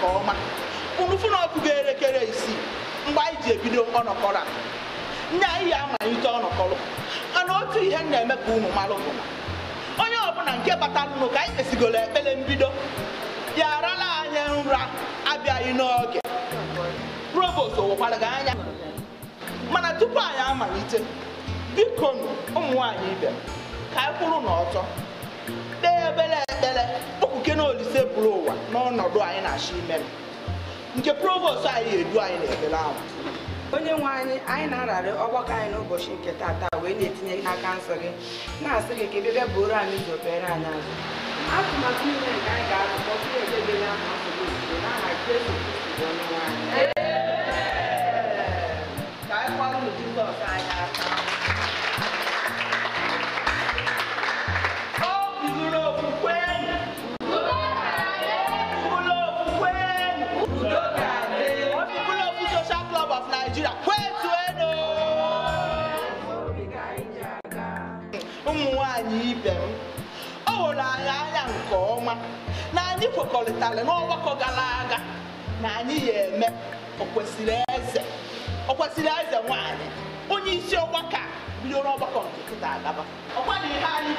nke ọma unu fụ na ọ bụghị elekere isii mgbe anyị ji ebido ọnọkọrọ a nne anyị ya amalite ọnọkọrọ mana otu ihe m na-eme ka unu malụ bụ na onye ọbụla nke batalụnụ ka anyị kpesigoro ekpere mbido ya arala anyị nra abịaghị n'oge provost owekwara gị anya mana tupu anyị amalite biko ụmụ nwaanyị ibe m ka anyị kwụrụ n'ọtọ kpee ekpere okpuke na Olise bụrụ ụwa n'ọnọdụ anyị na-achọ ime nke provost anyị edu anyị n'ekpere ahụ. Onye nwe anyị na-ararị ọgbakọ anyị n'ụbọchị nke tata wee na-etinye n'aka nsọ gị na-asị gị ka ebe bịa bụrụ anyị ụzọ kpere anyị azụ atụmatụ niile nke anyị ga-atụkọ tupu edebe ya ma nsogbu ozugbo n'aha Jesu Kristi bụ onye nwe anyị. Ka anyị gbalụ Jizọs anyị aka. Ụmụ nwaanyị ibe m ọ hụrụ anyị anya nke ọma na anyị kwekọrịtara n'ọgbakọ gara aga na anyị ya eme okwesịrị eze nwaanyị onye isi ọgbakọ bido n'ọgbakọ nke kịta agaba ọkwa na ihe anyị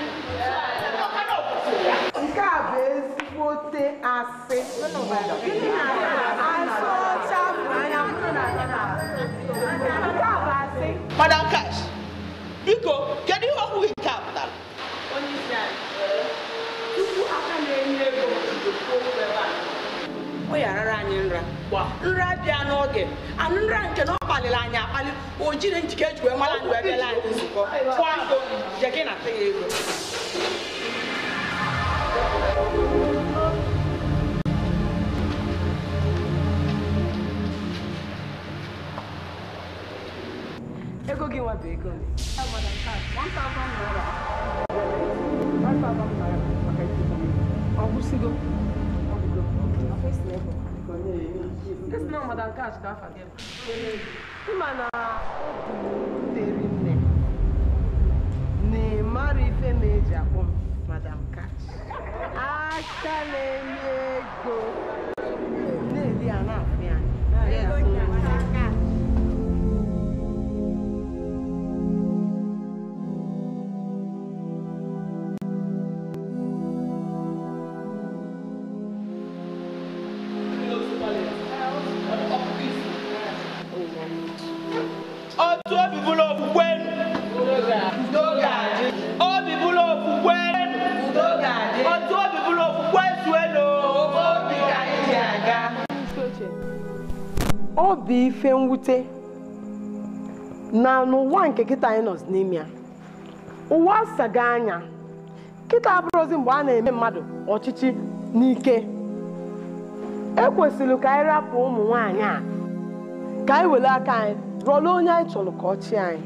nke a bụ ezigbote asị Madam Cash, biko kedu ihe ọhụrụ nke a pụtara? Onye isi anyị tupu aka na-enye ego o yarara anyị nra bịa n'oge anụ nra nke na ọ kpaliri anyị akpali o jiri njike eji wee mara ndụ ebela anyị nzukọ kwa ego je gị na-ata ya ego ego gị nwa bụ ego ọgwụsigo Madam Cash ka afa gị ịma na deri nne na-emara ife ma eji akpọ m Madam Cash aka na-enye ego na-eli ya na-afụ ya obi ife mwute na n'ụwa nke kịta anyị nọ n'ime ya ụwa asaga anya kịta abụrụzi mgbe a na-eme mmadụ ọchịchị n'ike ekwesịrị ka anyị rapụ ụmụ nwaanyị a ka anyị were aka anyị rụọla onye anyị chọrọ ka ọ chị anyị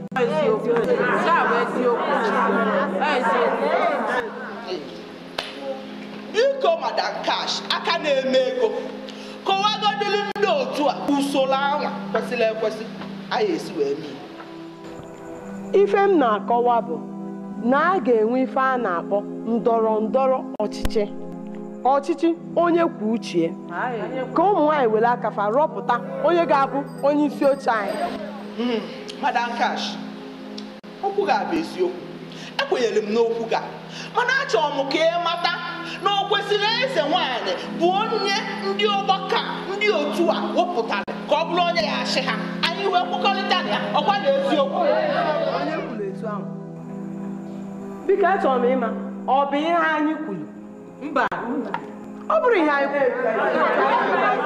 biko Madam Cash aka na-eme ego kọwagodili ndị otu a usoro anwa kwesịrị ekwesị anyị esi wee mee ife m na-akọwa bụ na a ga-enwe ife a na-akpọ ndọrọ ndọrọ ọchịchị onye kwuo uche ka ụmụ nwaanyị were aka fa rọpụta onye ga-abụ onye isi oche anyị. Madam Cash okwu ga-abụ eziokwu ekwenyere m n'okwu ga mana achọrọ m ka ị mata na o kwesịrị eze nwaanyị bụ onye ndị ọgbakọ ndị otu a wepụtara ka ọ bụrụ onye ya achị ha anyị wee kwekọrịta na ya ọkwa na eziokwu onye kwuru etu ahụ biko achọrọ m ịma ọ bụ ihe anyị kwuru mba ọ bụrụ ihe anyị kwuru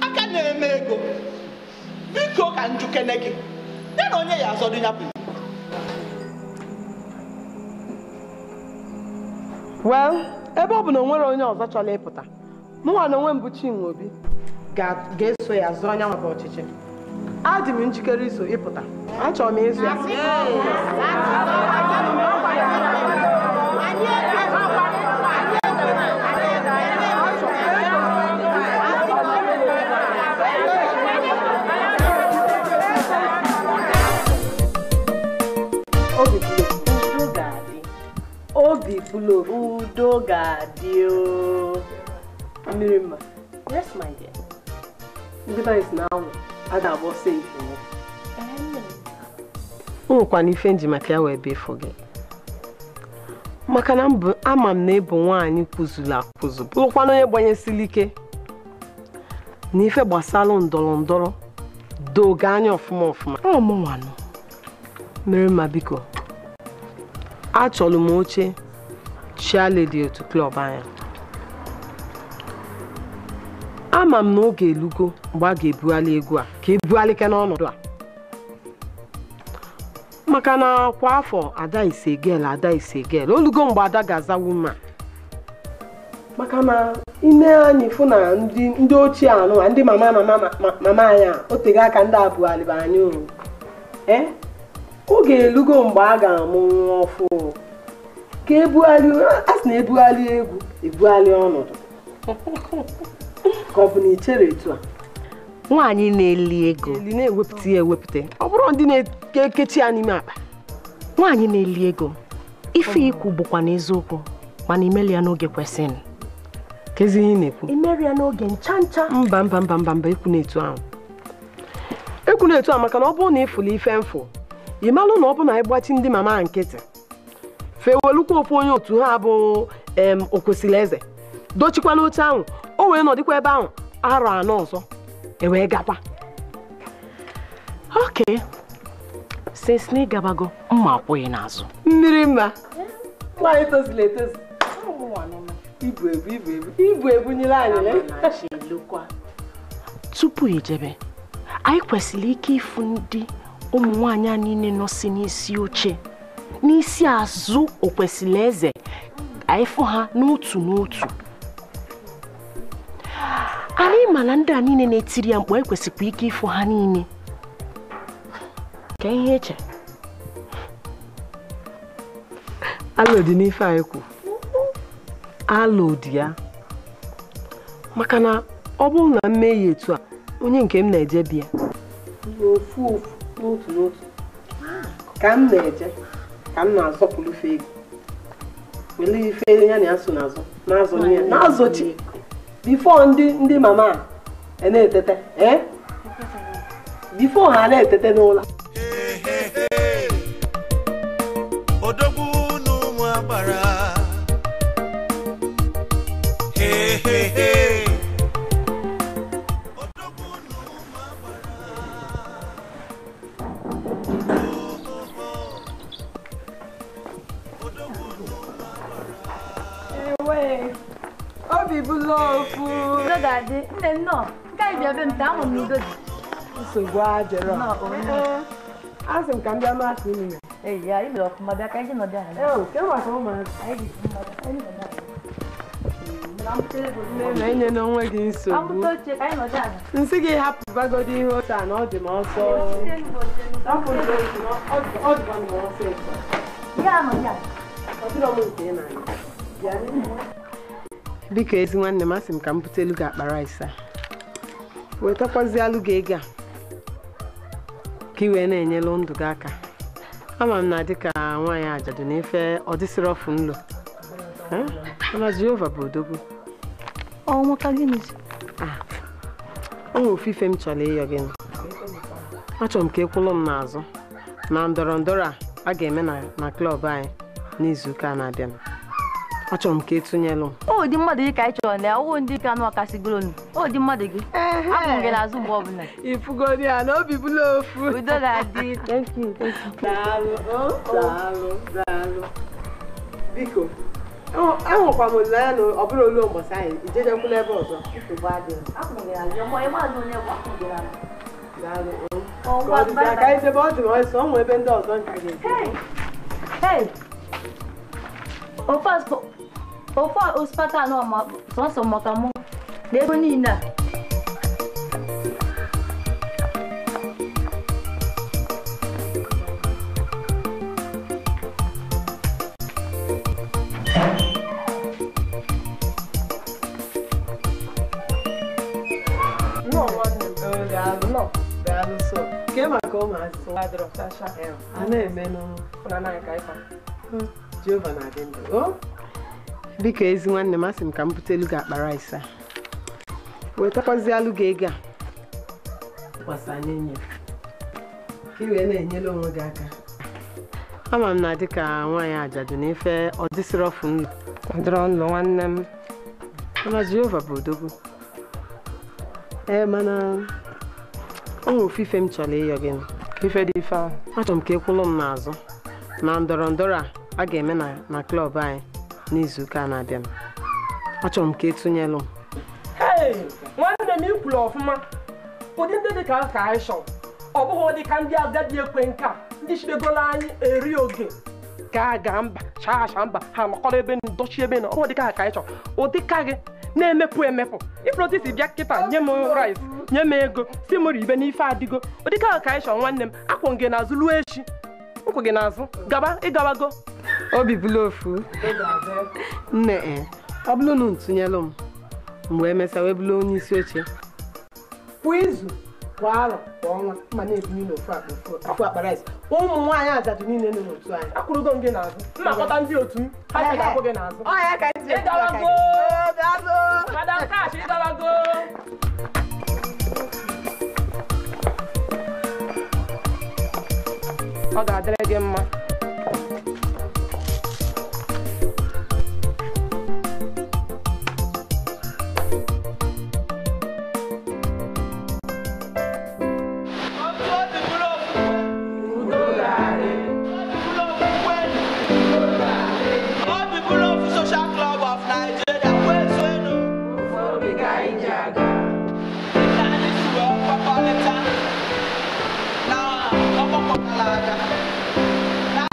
aka na-eme ego biko ka njukene gị ya na onye ya azọdụ ya bụ well ebe ọ bụ na o nwere onye ọzọ chọrọ ịpụta mụnwa na onwe m bụ Chinwe Obi ga-eso ya zụọ anya maka ọchịchị adị m njikere iso ịpụta achọrọ m ịzụ ya Udo gadio. Mirima. Yes, my dear. Device now. Ada was safe. Oh, kwani fendi maka we be forget. Maka na ama m na ebo nwaanyị kwuzula akwuzu. Bụrụkwa onye gbanyesili ike. N'ife gbasara ndọrọ doga anya ọfụma. Ọ mụ nwanụ. Mirima biko. Achọlụ m oche cheerleader otu club anya. Ama m na oge elugo mgbe a ga-ebugharị egwu a ka ebugharị ke n'ọnọdụ a. Maka na kwa afọ ada ise gel olugo mgbe ada ga-aza wuma. Maka na ine anyị fụ na ndị ochie anụ ndị mama anya otego aka ndị abugharị anyị o. Oge elugo mgbe a ga-amụ nwa ọfụ ka asị na ebugharị egwu ebugharị ọnọdụ. Ka ọ bụ na ichere etu a Nwaanyị na-eli ego na-ewepụta ọ bụrụ ndị na-ekechi ya n'ime akpa. Nwaanyị na-eli ego ife ikwu bụkwa n'eziokwu mana imeli ya n'oge kwesịrị. Kezi ihe na-ekwu Imeri ya n'oge ncha. Mba ekwu na-etu ahụ. Ekwu na-etu ahụ maka na ọ bụrụ na ịfụla ife mfụ ịmalụ na ọ bụ na ịgbachi ndị mama nkịtị fewelukwa ofu onye otu ha bụ okwesịrị eze dochikwa n'oche ahụ o wee nọdịkwa ebe ahụ arọ anọ ọzọ wee gakwa. Okay. Since na ịgabago mma akwụghị n'azụ. Mirima. Nwaanyị tozila etozu. Ibu ebu nyere anyị. Tupu ejebe, anyị kwesịrị ike ịfụ ndị ụmụ nwaanyị anyị niile nọ si n'isi oche. N'isi azụ okwesịrị eze, anyị fụ ha n'otu. Anyị ma na ndị a niile na-etiri ya mkpọ ekwesịkwa ike ịfụ ha niile. Ka ihe eche. Alụ dị n'ife anyị kwu. Alụ dị ya. Maka na ọ bụrụ na mmehie etu a onye nke m na-eje bịa ofu n'otu ka m na-eje ka m na-azọpụrụ ife ego wele ife ya na ya so n'azọchi before ndị mama na-etete before ha na-etete n'ụlọ. Odogwu n'ụmụ agbara Obi bulofu. Dadi, no. Kai bia bem ta mo mi do. Nsogbu ajero. Asị m ka m bịa masị n'ime. Ya, ibe ọkụ ma bịa ka anyị nọdụ ala. Ke maka ụmụazị. Anyị dị mmadụ. Anyị nọdụ ala. Na-enye n'onwe gị nsogbu. Amụta oche ka anyị nọdụ ala. Nsị gị hapụbagodi ihe otu a na ọ dị m ọsọ. Ọ dịkwa m ọsọ ịkọ. Ya nọ ya. Ọ dịrọ m nke ị na-anya. Biko ezi nwanne m asị m ka m bute elu gị akpa rice a. Wetakwazi alụ gị ego a ka ị wee na-enyelu ndụ gị aka. Ama m na dịka nwaanyị ajadu na ife ọ dịsịrị ọfụ nlo. Mana Jehova bụ odogwu. Ọ nwaka gịnị? O nwere ofufe m chọrọ ịyọ gịnị. Achọrọ m ka ekwụlụ m n'azụ na ndọrọ a ga-eme na klọb anyị n'izu ụka na-abịa. Achọrọ m ka etụnyelụ m. O dị mmadụ gị ka anyị chọrọ na ya ọwụ ndị ka nụ ọkasigoro nụ. O dị mmadụ gị. Abụ gị n'azụ mgbe ọbụla. Ifugodi ya na obi bụla ofu. Udo ga-adị. Thank you. Daalụ. Biko, ahụkwa m olileanya na ọ bụrụ olu ụbọchị anyị ijejekwula ebe ọzọ. Nsogbu adịghị. Abụ gị n'azụ ọmọ ịma azụ onye bụ akụ gị n'azụ. Daalụ. Ka ọ dịbịa ka anyị debe ọ dị m ọsọ ọ nwee ebe ndị ọzọ nka ga-eje. Hey! Ofe osikapa anọ ma sọsọ maka mụ na ego niile a. Daalụ so. Ke maka ụmụazị adịrọ a na-eme n'ụlọ na ka ịkwa. Jehova na-adị ndụ. biko ezi nwanne m asị m ka m butelu gị akpa rice a wetakwazialụ gị ego a gbasa n'enye ka ị wee na-enyere onwe gị aka ama m na dịka nwaanyị ajadu na ife ọ dịsịrị ọfụ nlu ọ dịrọ nlụ nwanne m mana Jehova bụ odogwu mana o nwere ofufe m chọrọ ịyọ gị ka ife dị ife ahụ achọrọ m ka ịkwụlụ m n'azụ na ndọrọ ndọrọ a ga-eme na klọb anyị n'izuụka na-abịa m achọrọ m ka etụnyelụ m nwanne m ikwuru ọfụma ụdị ndị dị ka anyị chọrọ ọ bụghị ụdị ka ndị agadi ekwe nka ndị chidegolo anyị eri oge ga mba chacha mba ha nọkọrọ ebe ndochi ebe na ọ dị ka anyị chọrọ ụdị ka gị na-emepụ emepụ ịprotesi bịa kịta nye m rice nye m ego si m ribe n'ife adịgo ụdị ka anyị chọrọ nwanne m akwụ gị n'azụ luo echi nkwụ gị n'azụ gaba ịgawago obi bụla ofu nne ọ bụrụ na ntụnyelụ m mgbe emesịa wee bụrụ onye isi oche kwa izu kwa arọ kwa ọnwa ma na-ebunye n'ofu akpa rice ụmụ nwaanyị ajadu niile nọ n'otu anyị akwụrụgo m gị n'azụ nnakọta ndị otu m ha ga-akwụ gị n'azụ ịgawago madam Cash ịgawago ọ ga-adịrị gị mma Now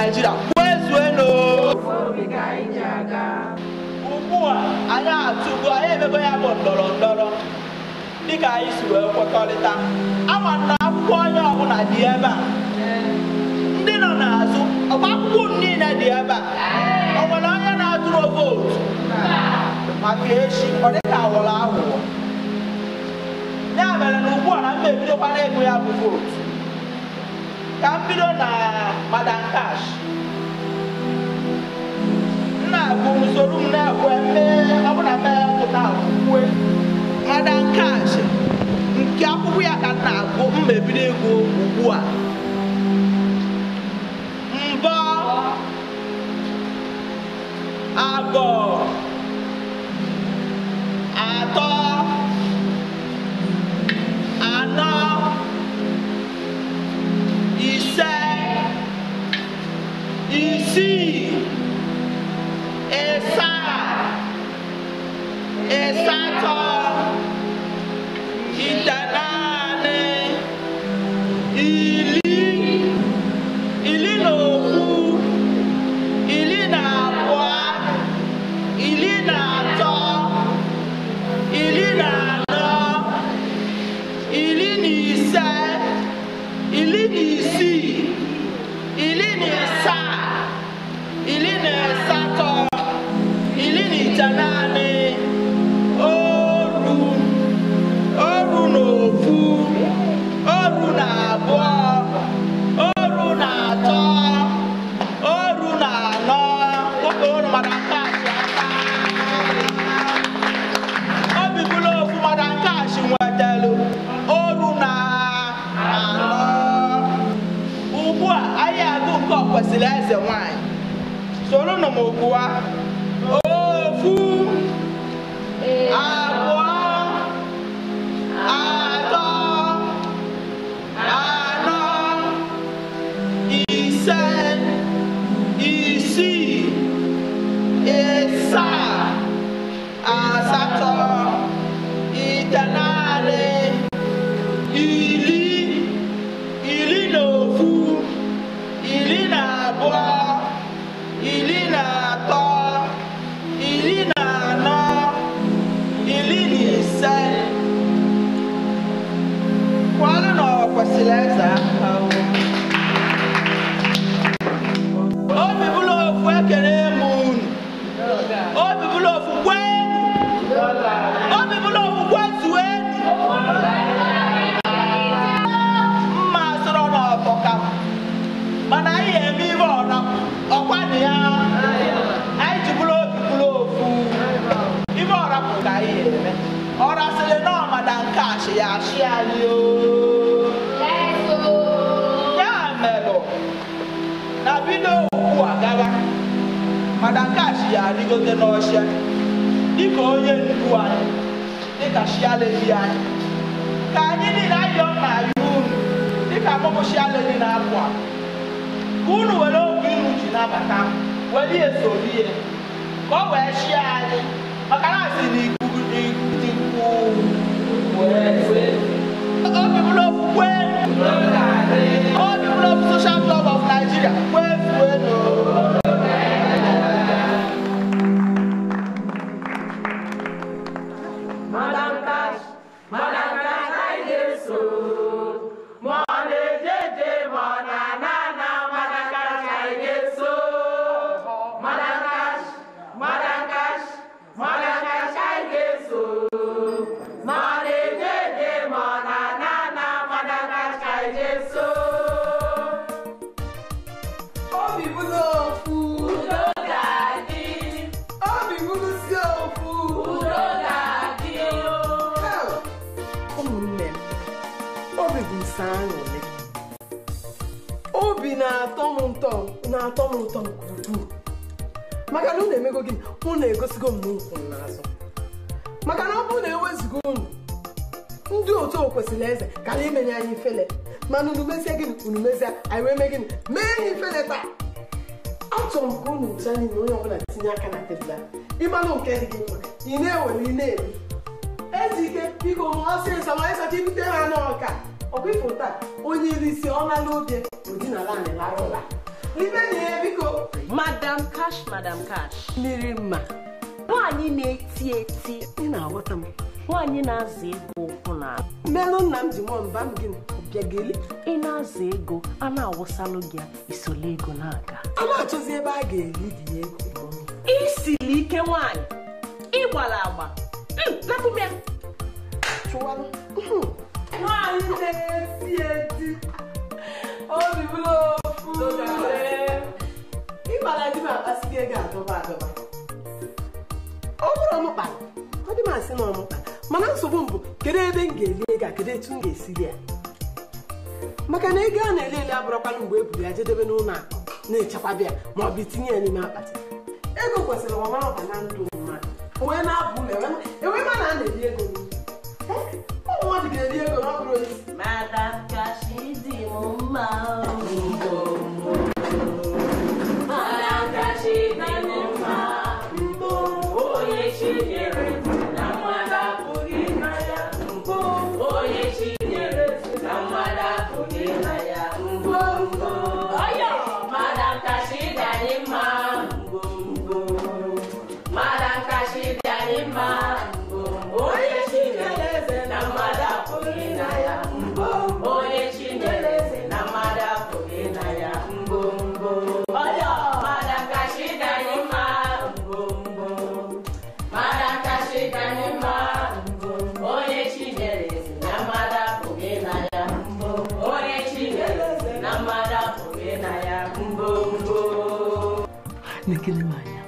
Nigeria kwezuenu. Ugbu a anyị atụgo anyị emego ya bụ ndọrọ ndọrọ dịka anyị si wee kwekọrịta. Ama na akwụkwọ onye ọbụla dị ebe a. Ndị nọ n'azụ ọgba akwụkwọ niile dị ebe a. O nwere onye na-atụrụ vootu maka echi ọ dịka awụrụ aghụghọ. Ya mere na ugbu a na mba ebidokwana ego ya bụ vootu. Ka m bido na Madam Cash. Nna bụ usoro m na-ekwe mee ọ bụla mee pụta akwụkwọ Madam Cash nke akwụkwọ ya ka nna agụ mma ebido ego ugbu a. Mbọ agọ atọ anọ ise isii ịsatọ itenaanị iri na ofu iri na abụọ iri na atọ iri na anọ iri na ise iri na isii iri na ịsaa iri na ịsatọ iri na itenaanị oru na ofu oru na abụọ oru na atọ oru na anọ oru Madam Cash aka. Obi bụla ofu Madam Cash nwetelu oru na anọ. Ugbu a anyị agụ nke ọkwesịrị eze nwanyị. Soro nụ m ugbu a. Ofu abụọ atọ anọ ise isii ịsaa asatọ itenaanị iri na ofu iri na abụọ iri na atọ iri na anọ iri na ise. Kwalụ na ọ kwesịrị eze aka. Obi bụla ofu ekele m unu. Obi bụla ofu kwenu. Obi bụla ofu kwezuenu. Mma sọrọ n'ọtọka mana anyị eme ihe ọkwa na ya. Anyị ji bụla obi bụla ofu. Ibe ọrapụ ka anyị eme. Ọrasịrị nọ Madam Cash ya achị anyị o. Ya merụ na bido ugbu a gaba Madam Cash ya adịgote n'ọchịa dịka onye ndu anyị dịka shialedi anyị. Ka anyị niile ayọ na ayọ unu dịka mụmụ shialedi na-apụ a. Ka unu were obi unu ji nabata were esori ya ka ọ wee chịa anyị maka na asị na ikuku dịkwu obi bụla ofu kwenu. Obi bụla ofu Social Club of Nigeria kwezuenu. Madam Cash, I guess so. Money, JJ, money, nana, Madam Cash, I guess so. Madam Cash, I guess so. Money, JJ, money, nana, Madam Cash, I guess so. Obi bụla ofu. Udo ga-adị. Obi bụla si ofu. Udo ga-adị. Ụmụnne m, obi bụ nsọ aṅụrị. Obi na-atọ m ụtọ nke ukwuu. Maka na unu emego gịnị? Unu egosigo m n'ukwu n'azụ. Maka na ọ bụrụ na ewezigo unu, ndị otu o kwesịrị eze kara imenye anyị ifele. Mana unu mezie gịnị? Unu mezie anyị wee mee gịnị? Mee anyị ifele taa. Achọrọ m ka unu ncha niile onye ọbụla tinye aka na tebụl a. Ịmanụ nke dị gị mma, ị na-ewere ị na-eri. Ezike biko ọsịsọ ma ịsọ ka ibute ha n'ọka. Ọkwa ifo taa onye iri isi ọ na n'oge odinala anyị lara ụla. Madam Cash. Mirima. Nwanyị na-eti eti. Ị na-aghọta m. Nwanyị na-azụ ego ụkwụ na. Mmelụ nna m ji mụọ mba m gịnị bịageli. Ị na-azụ ego, a na-awụsalụ gị isole ego na-aga. A na-achọzi ebe a ga-eri dị ego. Isili ike nwanyị. Ị gbara agba. Napụ m ya. Chụwalụ. Nwanyị na-eti eti. Obi bụrụ ofu. Ị gbara di m akpasị gị ego adọba. Ọ bụrụ ọmụkpa, ọ dị m asị na ọmụkpa, mana nsogbu m bụ kedu ebe m ga-eli ego a, kedu etu m ga-esiri ya. Maka na ego a na-ele abụrụkwanụ mgbe e buru ya jedebe n'ụlọ akụ na-echekwaba ya ma ọ bụ itinye ya n'ime akpati. Ego kwesịrị ọma ọba na ndụ mmadụ. Onwe na-abụ enwe ma na a na-eli ego ụmụ mmadụ ga-eli ego na ọ bụrụ onye isi. Madam Cash dị m mma. Madam Cash dị m mma. Onye chinyere na mmadụ apụghị na ya. Onye chinyere na mmadụ apụghị na ya. Madam Cash dị anyị mma. Madam Cash dị anyị mma. Onye chinyere na mmadụ apụghị na ya. Onye chinyere na mmadụ apụghị na ya. Madam Cash dị anyị mma. Madam Cash dị anyị mma. Onye chinyere na mmadụ apụghị na ya. Onye chinyere na mmadụ apụghị na ya. Nekene m anya.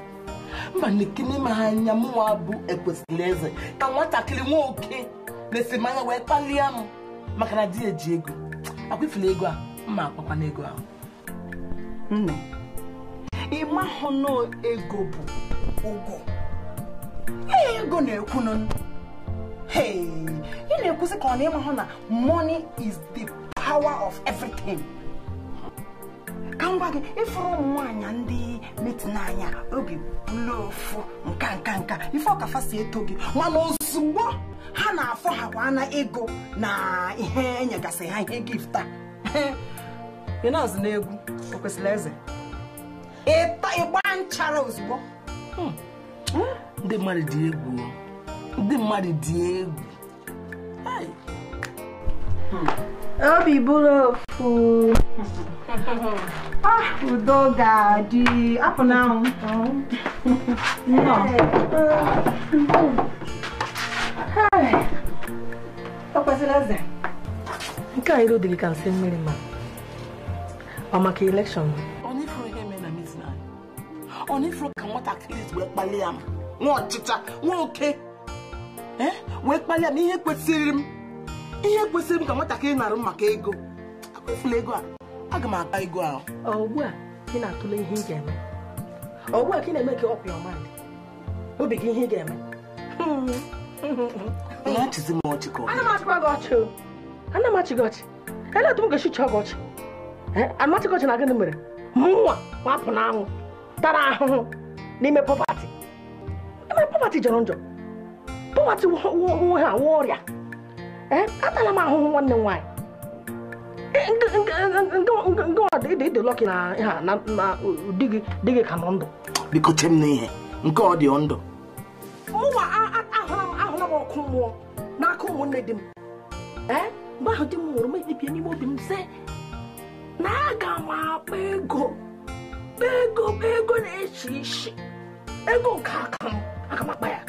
Mba nekene m anya mụnwa bụ ekwesịrị eze ka nwatakịrị nwoke na-esi m anya wee kpalie m maka na di eji ego. Akwụfila ego a mma akpakwa n'ego ahụ. Nne, ịma hụ na ego bụ ụgwọ. Ego na-ekwu nọ. Hey, ị na-ekwusị ka ọ na-ịma hụ na money is the power of everything. Ka m gwa gị, ịfụrụ ụmụ nwaanyị ndị metin anya obi bụlụ ofu nka ife ọkafa si eto gị mana ozugbo ha na-afọ ha na ego na ihe enyegasị ha ihe gifta. Ị na-azụ n'egwu o kwesịrị eze ịgba nchara ozugbo. Ndị mmadụ dị egwu. Ndị mmadụ dị egwu. Obi bụrụ ofu. Udo ga-adị apụ n'ahụ. O kwesịrị eze. Nke a iro dịrị ka nsị mmiri ma ọ maka elekshọn. Onye ifuru ihe mee na meeting anyị. Onye ifuru ka nwatakịrị wee kpalie m. Nwa ọchịcha, nwa oke. Wee kpalie m ihe kwesịrị m ka nwatakịrị narụ maka ego. Akwụfula ego a. Aga m aka ego ahụ. Ugbu a ị na-atụle ihe ị ga-eme. Ugbu a ka ị na-eme ka ọ pịa ọma obi gị ihe ị ga-eme. Na-achịzi m ọchị ka ọ. Ana m achịkwa gị ọchị. Ana m achị gị ọchị. Ele otu m ga-esi chọọ gị ọchị. Amachị gị ọchị na gịnị mere? Mụnwa wapụ n'anwụ tara ahụhụ n'ime pọpati. Ime pọpati jọrọ njọ. Pọpati nwe ha nwe ọrịa. Atala m ahụhụ nwanne m nwaanyị. Dị lọkị na di gị ka nọ ndụ. Biko che m n'ihe nke ọ dị ndụ. Mụnwa ahụla m ọkụ mmụọ n'aka ụmụnne di m. Mgbe ahụ di m nwụrụ m ekpebie n'ime obi m sị na aga m akpa ego na-echi isi ego nke aka m aga m akpa ya.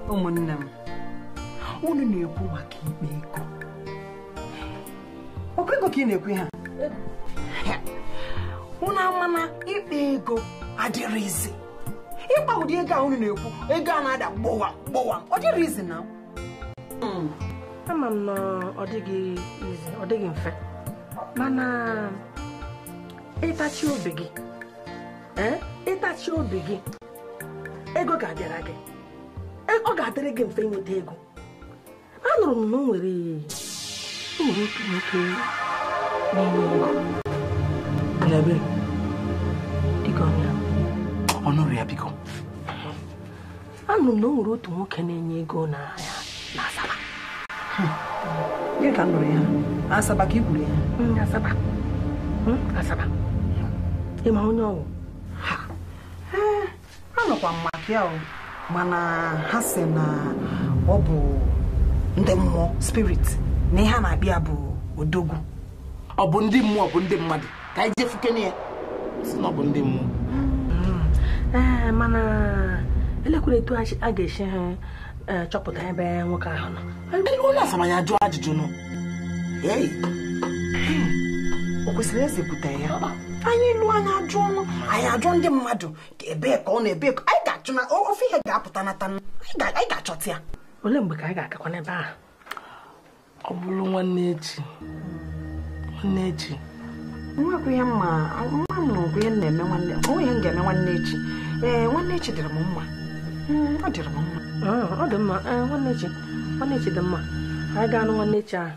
Ụmụnne m, unu na-ekwu maka ikpe ego. Ọkụ ego ka ị na-ekwu ha. Unu ama na ikpe ego adịrịzi. Ịkpa ụdị ego ahụ unu na-ekwu ego a na-ada gbọwa ọ dịrịzi na. Ama m na ọ dịghị mfe mana ịtachi obi gị ego ga-abịara gị. Ọ ga-adịrị gị mfe inweta ego. Anụrụ m na o nwere otu nwoke Ebe dịka ọnụrụ ya biko. Anụrụ m na o nwere otu nwoke na-enye ego na Asaba. Gị ka nụrụ ya? Asaba ka i kwuru ya? Asaba. Asaba. Ịma onye ọwụ? Ha. Anọkwa m maka ya o. Mana ha sị na ọ bụ ndị mmụọ spirit na ihe a na-abịa bụ odogwu. Ọ bụ ndị mmụọ bụ ndị mmadụ ka anyị jee fukene ya si na ọ bụ ndị mmụọ. Mana elekwere etu a ga-esi chọpụta ebe nwoke ahụ nọ. Onye Asaba ya jụọ ajụjụ nọ. O kwesịrị ezepụta ya. Anyị lụọ anyị ajụ ọnụ, anyị ajụ ndị mmadụ ka ebee ka ọ na-ebe ka anyị ga-achụ na ofe ihe ga-apụta nata anyị ga-achọta ya. Olee mgbe ka anyị ga-akakwa n'ebe ahụ? Ọ bụrụ nwanne echi. Nwekwa ihe mma nụrụ ihe na-eme nwanne onwe ihe m ga-eme nwanne echi. Nwanne echi dịrị m mma. Ọ dịrị m mma. Ọ dị mma. Nwanne echi dị mma. Anyị ga-anụ nwanne echi ahụ.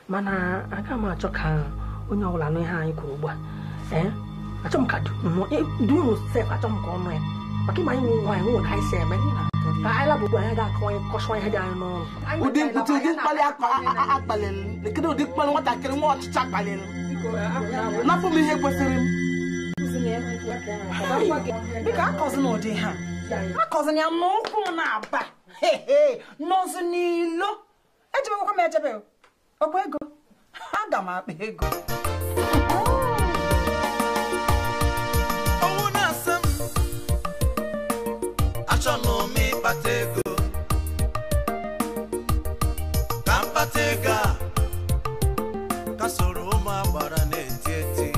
Mana aga m achọ ka onye ọbụla anụ ihe anyị kwuru ugbu a. Achọ m ka du unu sef achọ m ka ọ nụ ya. Maka ịma anyị nwe nwaanyị nwe ka anyị si eme. Ka anyị labụgbu anyị ga-akọwanye kọsọ ihe dị anyị n'ọrụ. Ụdị mkpụtụ ụdị mkpali akpalịrị. Kedu ụdị mkpali nwatakịrị nwa ọchịcha akpalịrị? Napụ m ihe kwesịrị m. Biko akọzi n'ụdị ha. Akọzi ya n'ụkwụ m na-aba. N'ọzụ n'ilo. Ejebekwa m ejebe. Ọkwa ego. Aga m akpa ego. Owu na-asị m achọnụ m ịkpata ego ka mkpata ego a ka soro ụmụ agbara na-eti eti.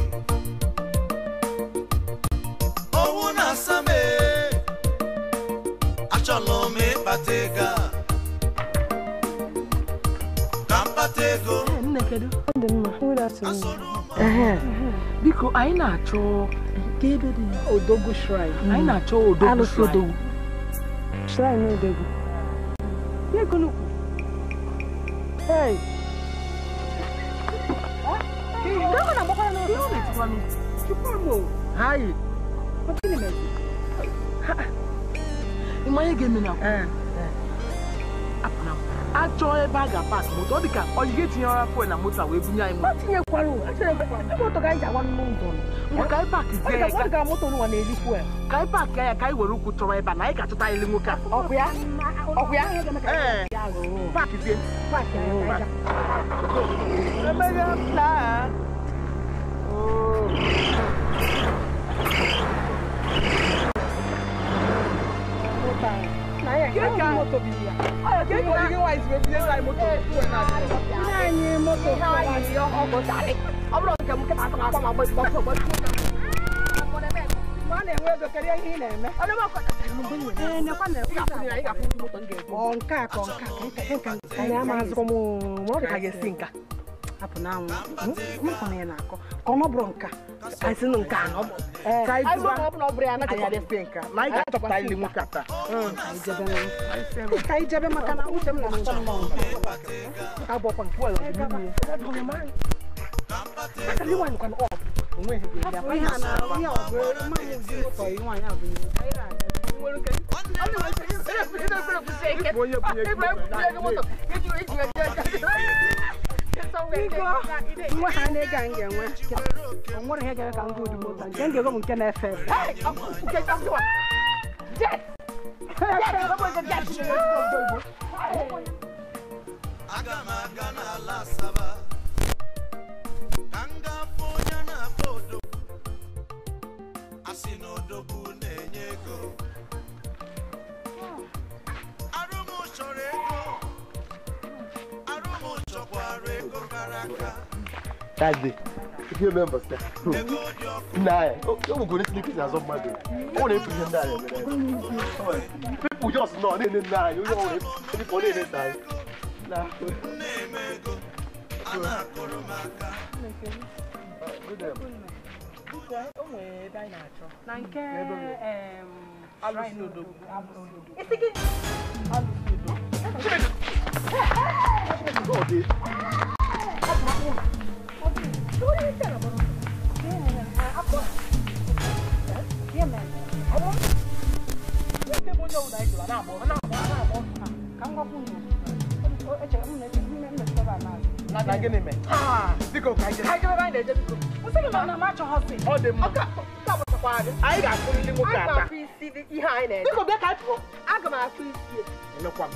Owu na-asị m achọnụ m ịkpata ego a ka mkpata ego biko anyị na-achọ odogwu shrine. Anyị na-achọ odogwu shrine. Shrine odogwu. Hey. Hi. Imanye game na. Achọ ebe a ga-pak moto. Ọ dị ka ọ ga-etinye ọra fuel na moto wee bunye anyị moto. Tinyekwara moto ka anyị ji agwa n'ụzọ. Ngwa ka anyị pak zie Ọ ga moto n'ụwa na-eri fuel. ka anyị pak ya ka anyị were ụkwụ chọrọ ebe a na anyị ga-achọta anyị nwoke a. Ọkụ ya? Pak zie. That's it. If you remember, sir. Nah, don't go to sleep as somebody. Only if you die. People just know they didn't die. You know, people didn't die. Nah. Na gịnị mee? Biko ka anyị na-eje biko. Kwụsị gị na macho hosi. Ọ dị mma. Anyị ga-afụ ndị nwoke ata. Ihe anyị na-eme. Biko bịa ka anyị pụọ. Aga m afụ isi. Emekwa m.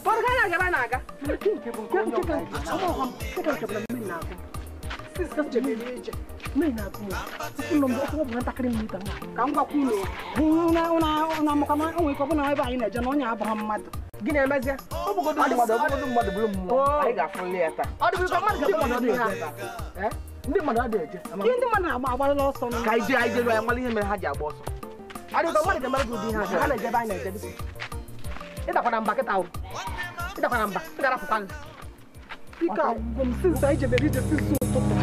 Fọdụ ka anyị aga na-aga. Ka m gwakwa ụlọ amụkama onwe ike ọ bụla ebe anyị na-eje na onye abụghị mmadụ. Gị na-emezie? Ọ bụgodo mmadụ bụrụ mmụọ. Anyị ga-afụ nri ya taa. Ọ dịbụkwa mmadụ ga-eje ndị mmadụ adịghị eje. Ndị mmadụ na-agbalịla ọsọ. Ka anyị jee ya mara ihe mere ha ji agba ọsọ. Adịghịkwa mmadụ ga-emara gị ụdị ihe ha na-eje ebe anyị na-eje bisi. Ịdakwana mba kịta ahụ. Ịdakwana mba. Ị ga-arapụta nụ. Ike agwụgwọ m sinsa anyị jebere ije sinsa ụtụtụ.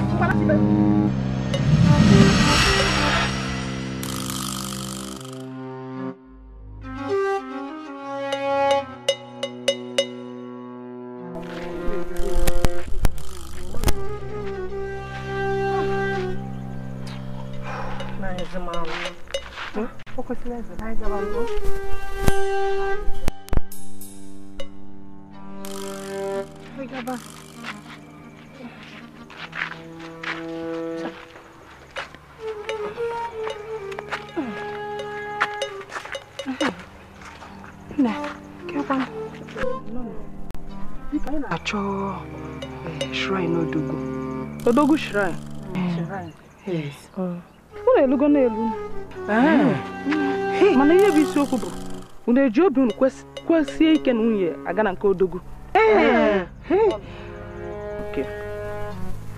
Achọ shrine Odogu shrine. Yes. Unu elugo na-elu. Mana ihe bụ isiokwu bụ unu eji obi unu kwesie ike na nwunye aga na nke Odogu.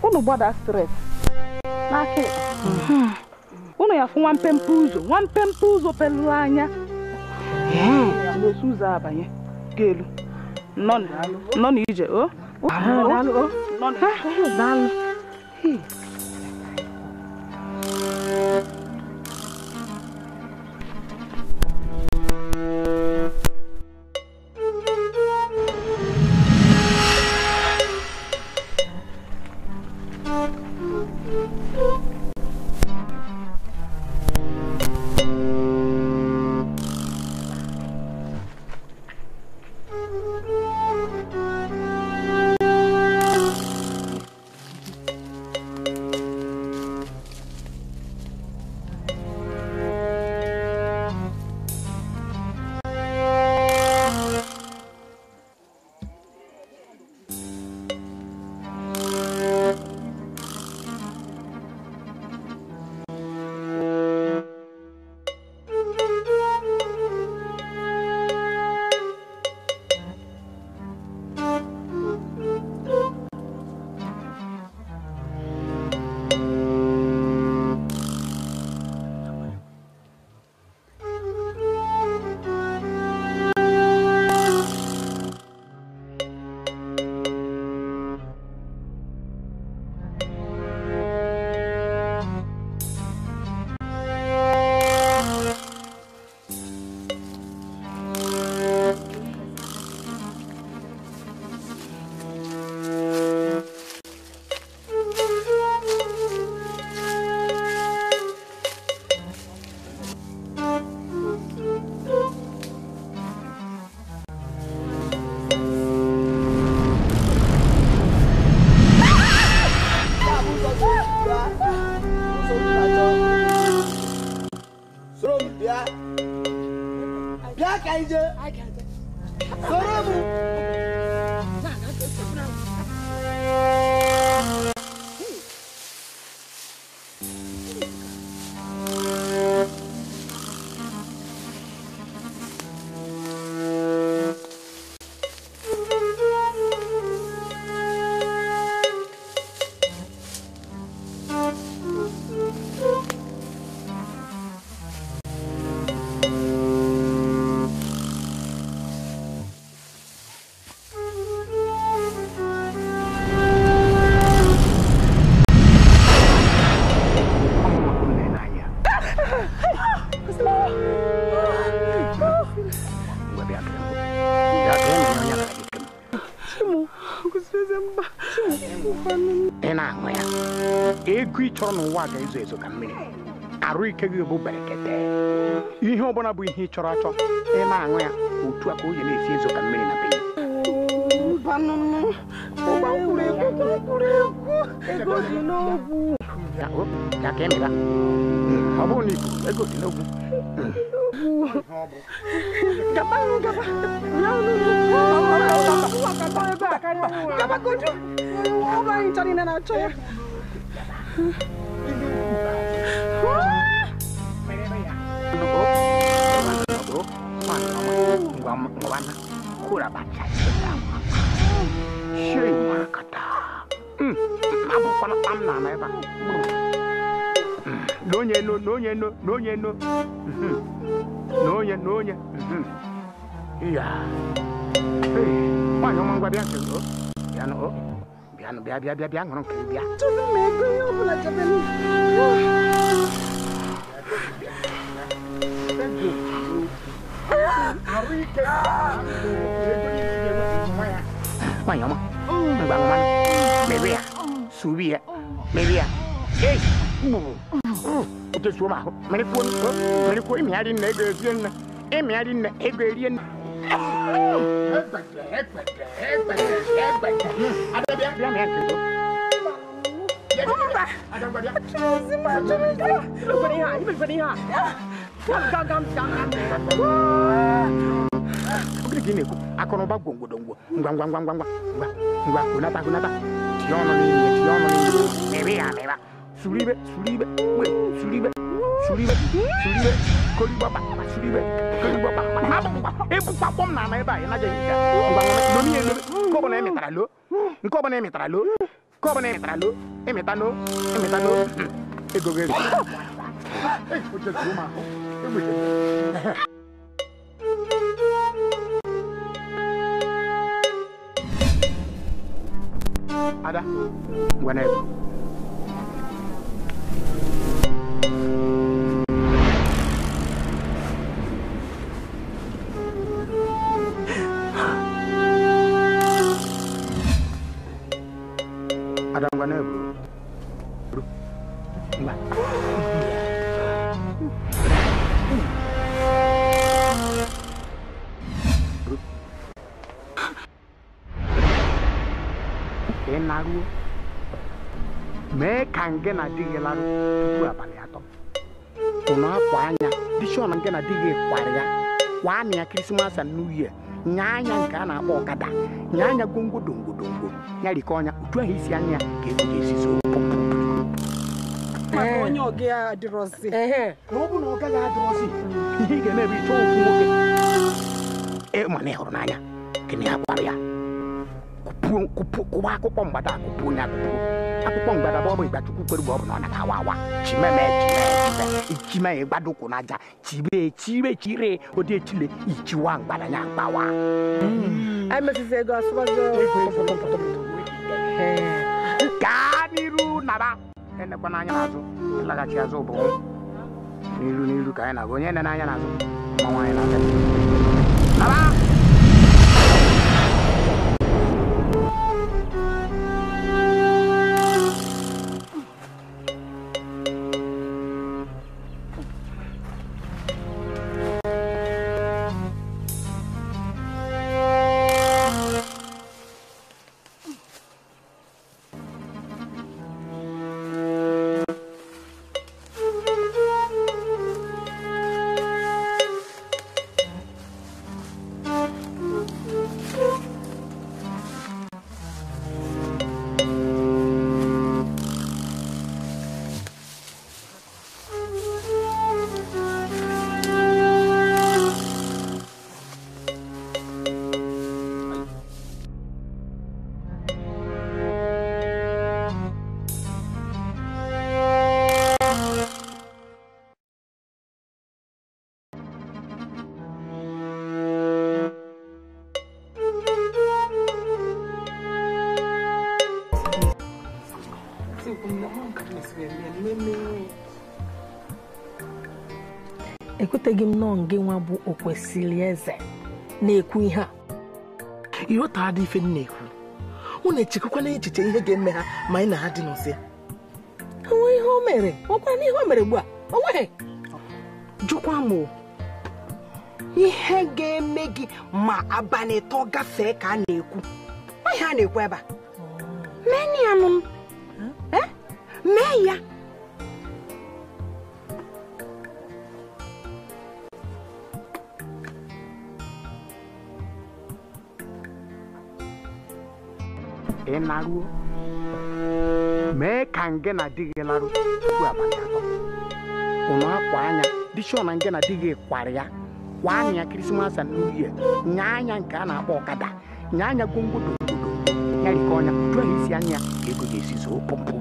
Unu gbada straight n'aka unu ya fụ nwampempe ụzọ peluru anya n'osu ụzọ abanye ga-elu nọ n'ije daalụ. Chọrọ n'ụwa ga-ezo ezo ka mmiri arụ ike gị bụ berekete ihe ọbụla bụ ihe ị chọrọ achọ ị na-aṅụ ya otu a ka o ji na-esi ezo ka mmiri na be Panunu. Ego dị n'ogwu. Ya ka emela. Ọ bụrụ na ego dị n'ogwu. Gaba. Gaba goju. Ọ bụ anyị chọrọ na-achọ ya. Ngwana kura bacha sedama. Shey makata. Abukwana amna na eba. Nonye. Iya. Hey, wanyo mangwa bia kelo. Bia ngono kelo bia. Tunu mego yo bula jabeni. Mày không? Bằng măng, mẹ bia, suy bia, mẹ bia. Ê, tôi xuống mà, mày đi cuốn mẹ đi nè người riêng nè, em mẹ đi nè, em người riêng. Ada bia mẹ kêu. Ada bia. Mình đi hả? Gam. Oke gini ku, aku no bag gongo dongo. Ngwa kunata. Tiono ni. Meba. Sulibe. Koli baba. Ebu papom na eba na je ika. Ngwa no ni eno. Ko bona emetralo. Emetano. Ego gere. Oje tuma. Ada, ngwana ego. Ada ngwana ego. Ngwa. Enaru me kange na dige laru tupu abali ato una kwa anya dishon nge na dige kwaria kwa anya Christmas and New Year nyanya nka na akpọ okada nyanya gongo dongo nyari ka onya utu ahisi anya ka esi so popo onye oge adịrọzi no bụ na oge adịrọzi ihe ga na-ebe ito ofu nwoke mana ịhụrụ n'anya kene ya kwara ya kuwa akwụkwọ mgbada akụpụ onye akwụkwọ mgbada bụ ịgba chukwu kwere bụ ọ bụ na ọ na-akawawa chime ịgbadokwu n'aja chire ode echile ichiwa mgbada ya akpawa gaa n'iru naba enekwa n'anya n'azụ ịlaghachi azụ bụ n'iru ka anyị na-agụ onye nne n'anya n'azụ ma nwaanyị na-aga naba. Ekweteghị m nọ nge nwa bụ okwesịrị eze na-ekwu ihe a. Ihe otu adị ife na-ekwu. Ụ na-echekwa n'echiche ihe ga-eme ha ma anyị na ha dị n'ụsị. Onwe ihe o mere, ọkwa na ihe o mere ugbu a. Onweghị. Jụkwa m ihe ga-eme gị ma abalị tọ gafee ka a na-ekwu. a na-ekwu ebe a mee ya nụ mee ya ị na-aruo mee ka nge na di gị larụ tupu abalị atọ unu akwa anya dịshọ na nge na di gị kwara ya kwa anya Krismas na New Year nya anya nke a na-akpọ ọkada nya anya gwongwodo ya rike ọnya jụọ ha isi anya ka ego ga-esi zoo pọmpụ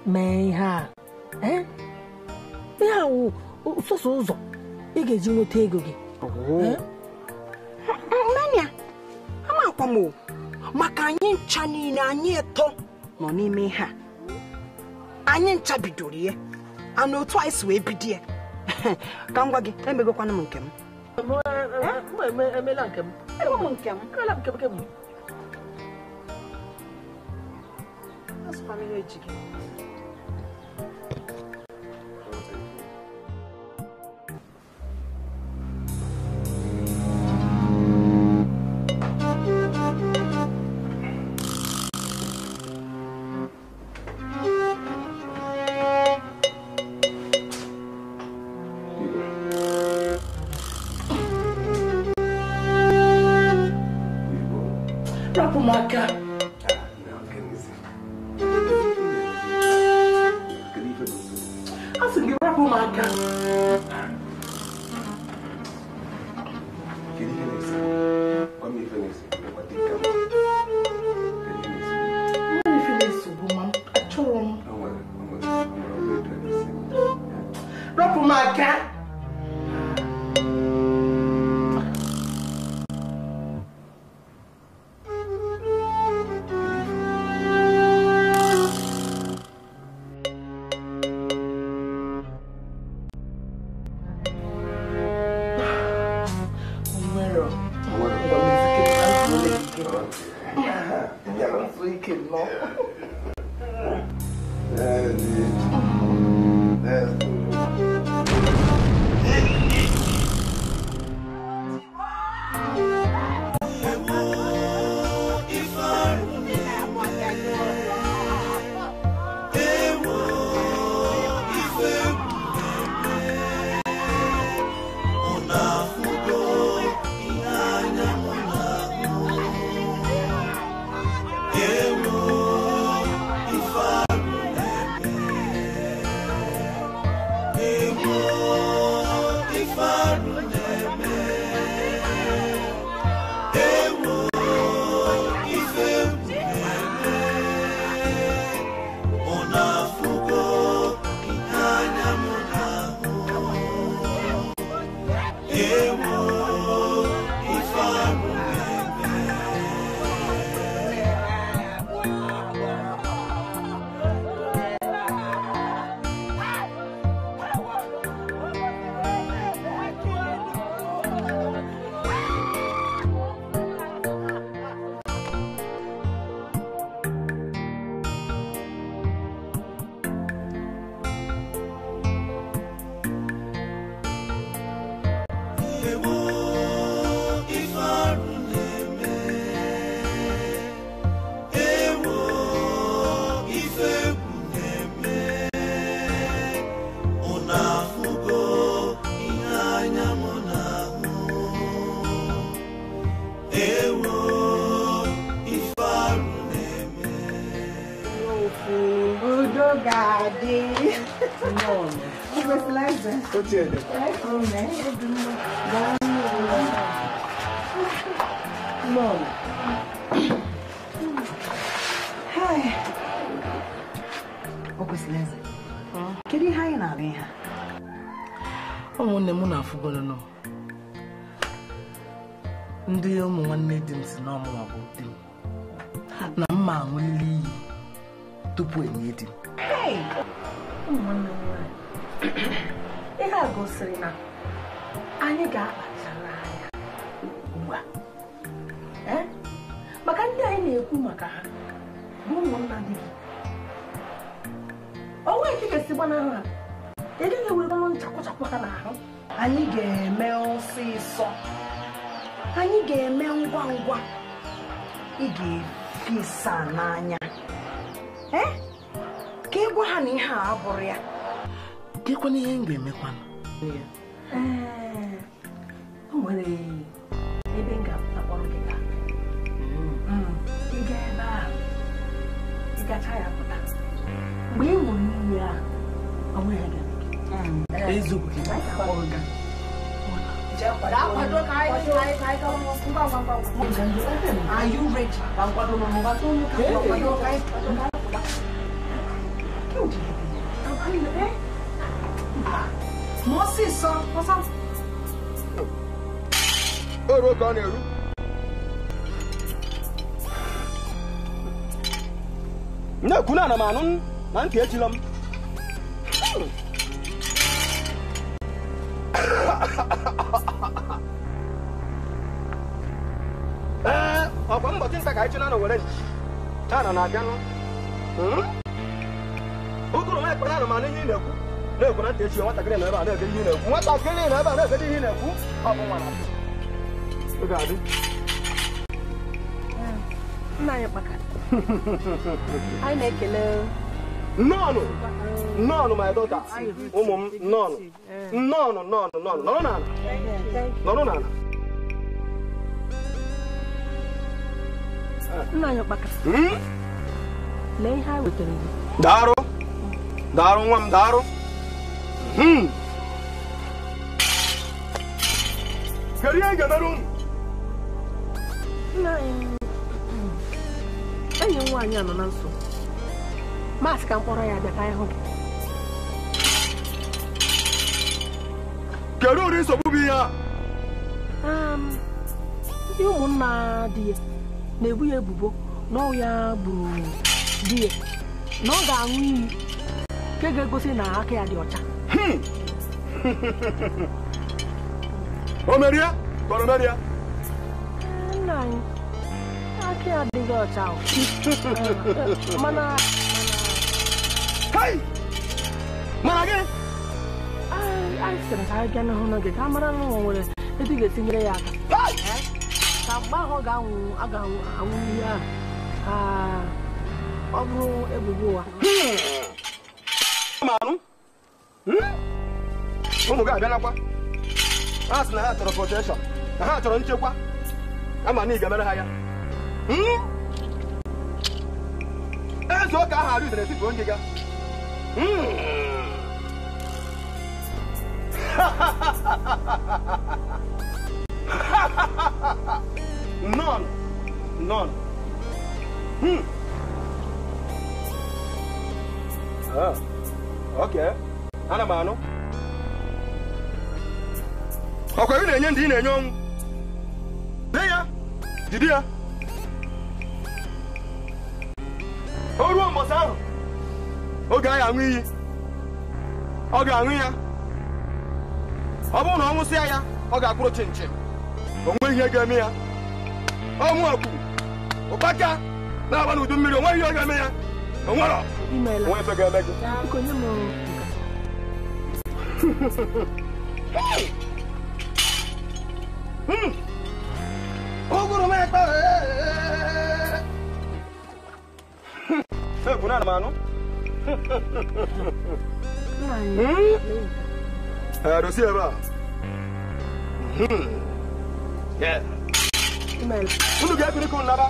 mee ihe a ihe a wụ sọsọ ụzọ ị ga-eji nweta ego gị mmanya ama akwa m maka anyị ncha niile anyị eto nọ n'ime ihe a anyị ncha bidoro ihe ana otu anyị si wee bido ya ka m gwa gị emegokwana m nke m emela nke m Rapumaka. Asị gị Rapumaka. Rapumaka. Kedu ihe anyị na-abịa ihe? Ụmụnne m na-afụgoro nọ. Ndị ụmụ nwanne di m si na ọmụma bụ di m. Na mma aṅụlili iyi tupu enye di m. Ụmụnne m nwanyị. Ihe a gosiri na anyị ga-akpachara anya ugbu a. Maka ndị anyị na-ekwu maka ha bụ ụmụnna di gị. Onwe ike ga-esi gbanahụ ha. Ị gaghị ewere ọnụ nchakwụchakwụ ha n'ahụ. Anyị ga-eme ọsịsọ. Anyị ga-eme ngwa ngwa. Ị ga-efesa n'anya. Ka ị gwa ha na ihe a abụrụ ya. Kekwana ihe m ga-emekwa. O nwere ebe m ga-akpọrọ gị gaa. Ị gaa ebe a, ị gacha ya pụta. Mgbe ị ṅụrụ iyi a, ọ nweghị ga-eme. Eziokwu gị ga-akpọrọ gị. Are you ready? Moses, what's up? Oh, go on here. No, kuna na manun, man piachilam. Apa mbak cinta kaya cina no walen, cina na piano. Ukur mai pernah na manu ini aku, ni aku nanti cium mata kena nara, ni aku ini aku, mata kena nara, ni aku ini aku, apa mana? Udah ada. Naya pakai. I make it. No, my daughter. No. Naya pakai. Lei hai wetere. Daro, ngam daro. Kariya gadarun. Naya. Enyi nwaanyị a nọ na nso. Maasị ka mkpọrọ ya bịa ka anyị hụ gị. Kedu ụdị nsogbu bụ ihe a? Ndị ụmụnna di ya na-ebu ya ebubo na ọ ya gburu di ya na ọ ga-aṅụ iyi nke ga-egosi na aka ya dị ọcha. O merie? Kọrọ merie? Nna anyị aka ya adịghị ọcha o. Mana gị? Anyị sịrị ka anyị bịa n'ahụ n'oge ka a mara na ọ nwere ebe ị ga-etinyere ya aka. Ka mgbe ahụ ọ ga-anwụ ihe a ka ọ bụrụ ebubo ụwa. Ụmụ gị abịalakwa. Ha sị na ha chọrọ protection, na ha chọrọ nchekwa. Ama na ị ga-emere ha ya. Eze ụka ahụ arụzere n'etiti onye ga. None. Okay. Ana m anụ. Ọkwa ị na-enye ndị ị na-enye ọnwụ. Lee ya, jide ya. O ruo mbọsị ahụ, oge anyị aṅụ iyi, ọ ga-aṅụ ya. Ọ bụrụ na ọ nwụsịa ya, ọ ga-akpụrụ chinchin. O nweghị ihe ga-eme ya. Ọ mụ ọkụ, ụkpaka na-agba n'udu mmiri, o nweghị ihe ga-eme ya. O nwere onwe ife ga-eme gị. Ụgụrụ m ekpe. Egwu na anụmanụ. Dosi ebe a. Unu ga-ebiri ka unu naba.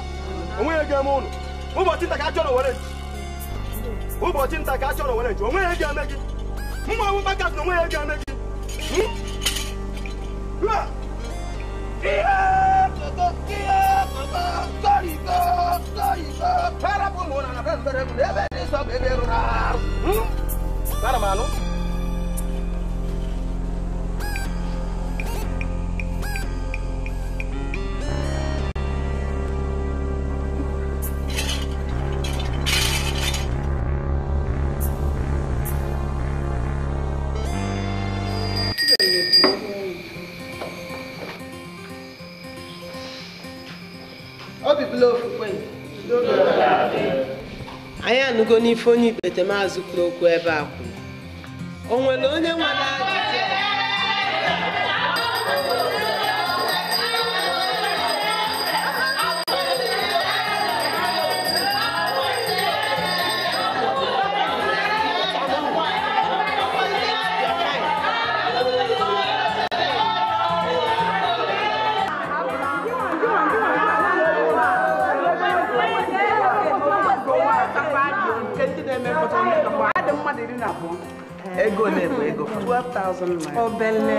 Onweghị ga-eme unu. Ụbọchị nta ka a chọrọ were ji. Ụbọchị nta ka a chọrọ were ji. Onweghị ga-eme gị. Mma ọnwụ mgbakasị na onweghị ga-eme gị. anyị anụgo n'ife onye ikpete maazị kwuru okwu ebe a kwuru. O nwere onye nwere ajụjụ? Ego nebo ego 12,000 naira. Obele.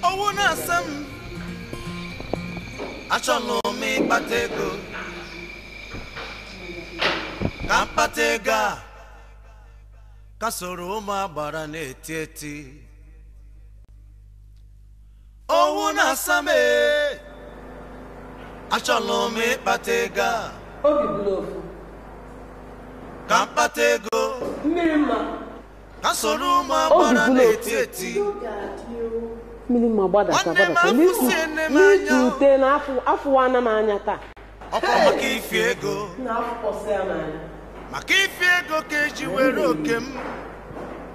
Oh, na some achọnụ m ịkpata ego ka mkpata ego a ka soro ụmụ agbara na-eti eti owu na asam achọnụ m ịkpata ego a obi bụrụ ofu ka mkpata ego mmiri mma ka soro ụmụ agbara na-eti eti mmiri mma gbadata n'izu ute na afụwana m anya taa ọkwa maka ifi ego maka ifi ego ka eji were oke m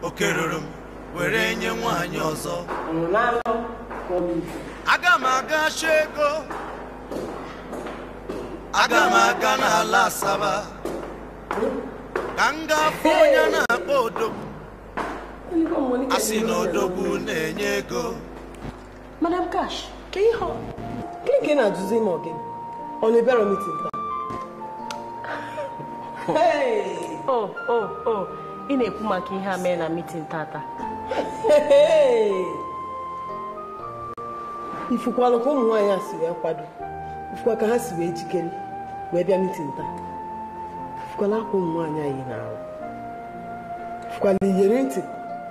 oke ruru m were nye nwaanyị ọzọ aga m aga chọ ego aga m aga n'ala Asaba ka m ga-afụ onye na-akpọ odogwu a sị na odogwu na-enye ego. Madam Cash, can you help? Can I do him again? On a better meeting. Hey! Oh. Ine kuma ki ha me na meeting tata. Hey! Ifukwa lo ko mu anya si we kwado. Ifukwa ka ha si we jikere we bia meeting ta. Ifukwa la ko mu anya yi na. Ifukwa li yere nti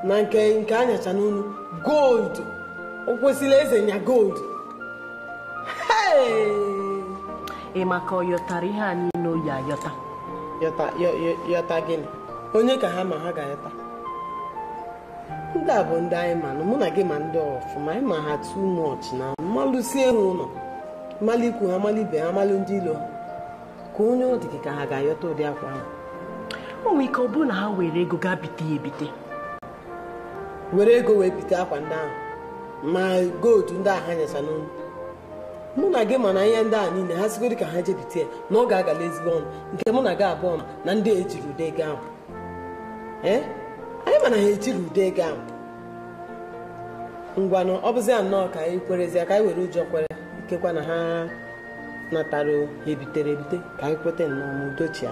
na nke anya cha n'onu gold. O kwesịrị eze nya gold. Hey! Maka oyotara ihe a niile oyi ayọta. Yọta gịnị? Onye ka ha ma ha ga-ayọta? Ndị a bụ ndị anyị manụ, mụ na gị ma ndị ọfụma, anyị ma ha too much na mmalụsi ehu ụlọ, mmalụ ikwu ha, mmalụ ibe ha, mmalụ ndị ilo ha. Ka onye ọ dị ka ha ga-ayọta ụdị akwa ahụ. O nwere ike ọ bụrụ na ha were ego gaa bite ya ebite. Were ego wee bite akwa ndị ahụ. Ma gold ndị a ha nyecha n'onu. Mụ na gị mana ihe ndị a niile ha sigoro ka ha jebite ya na ọ ga-agala ezigbo ọnụ nke mụ na gị abụọ ma na ndị ejiri ude ego ahụ. Anyị mana ha ejiri ude ego ahụ. Ngwanụ ọ bụzi ya nnọọ ka anyị kwerezie ka anyị were ụjọ kwere ikekwa na ha natara ebitere ebite ka anyị kweta nnọọ ma udochi ya.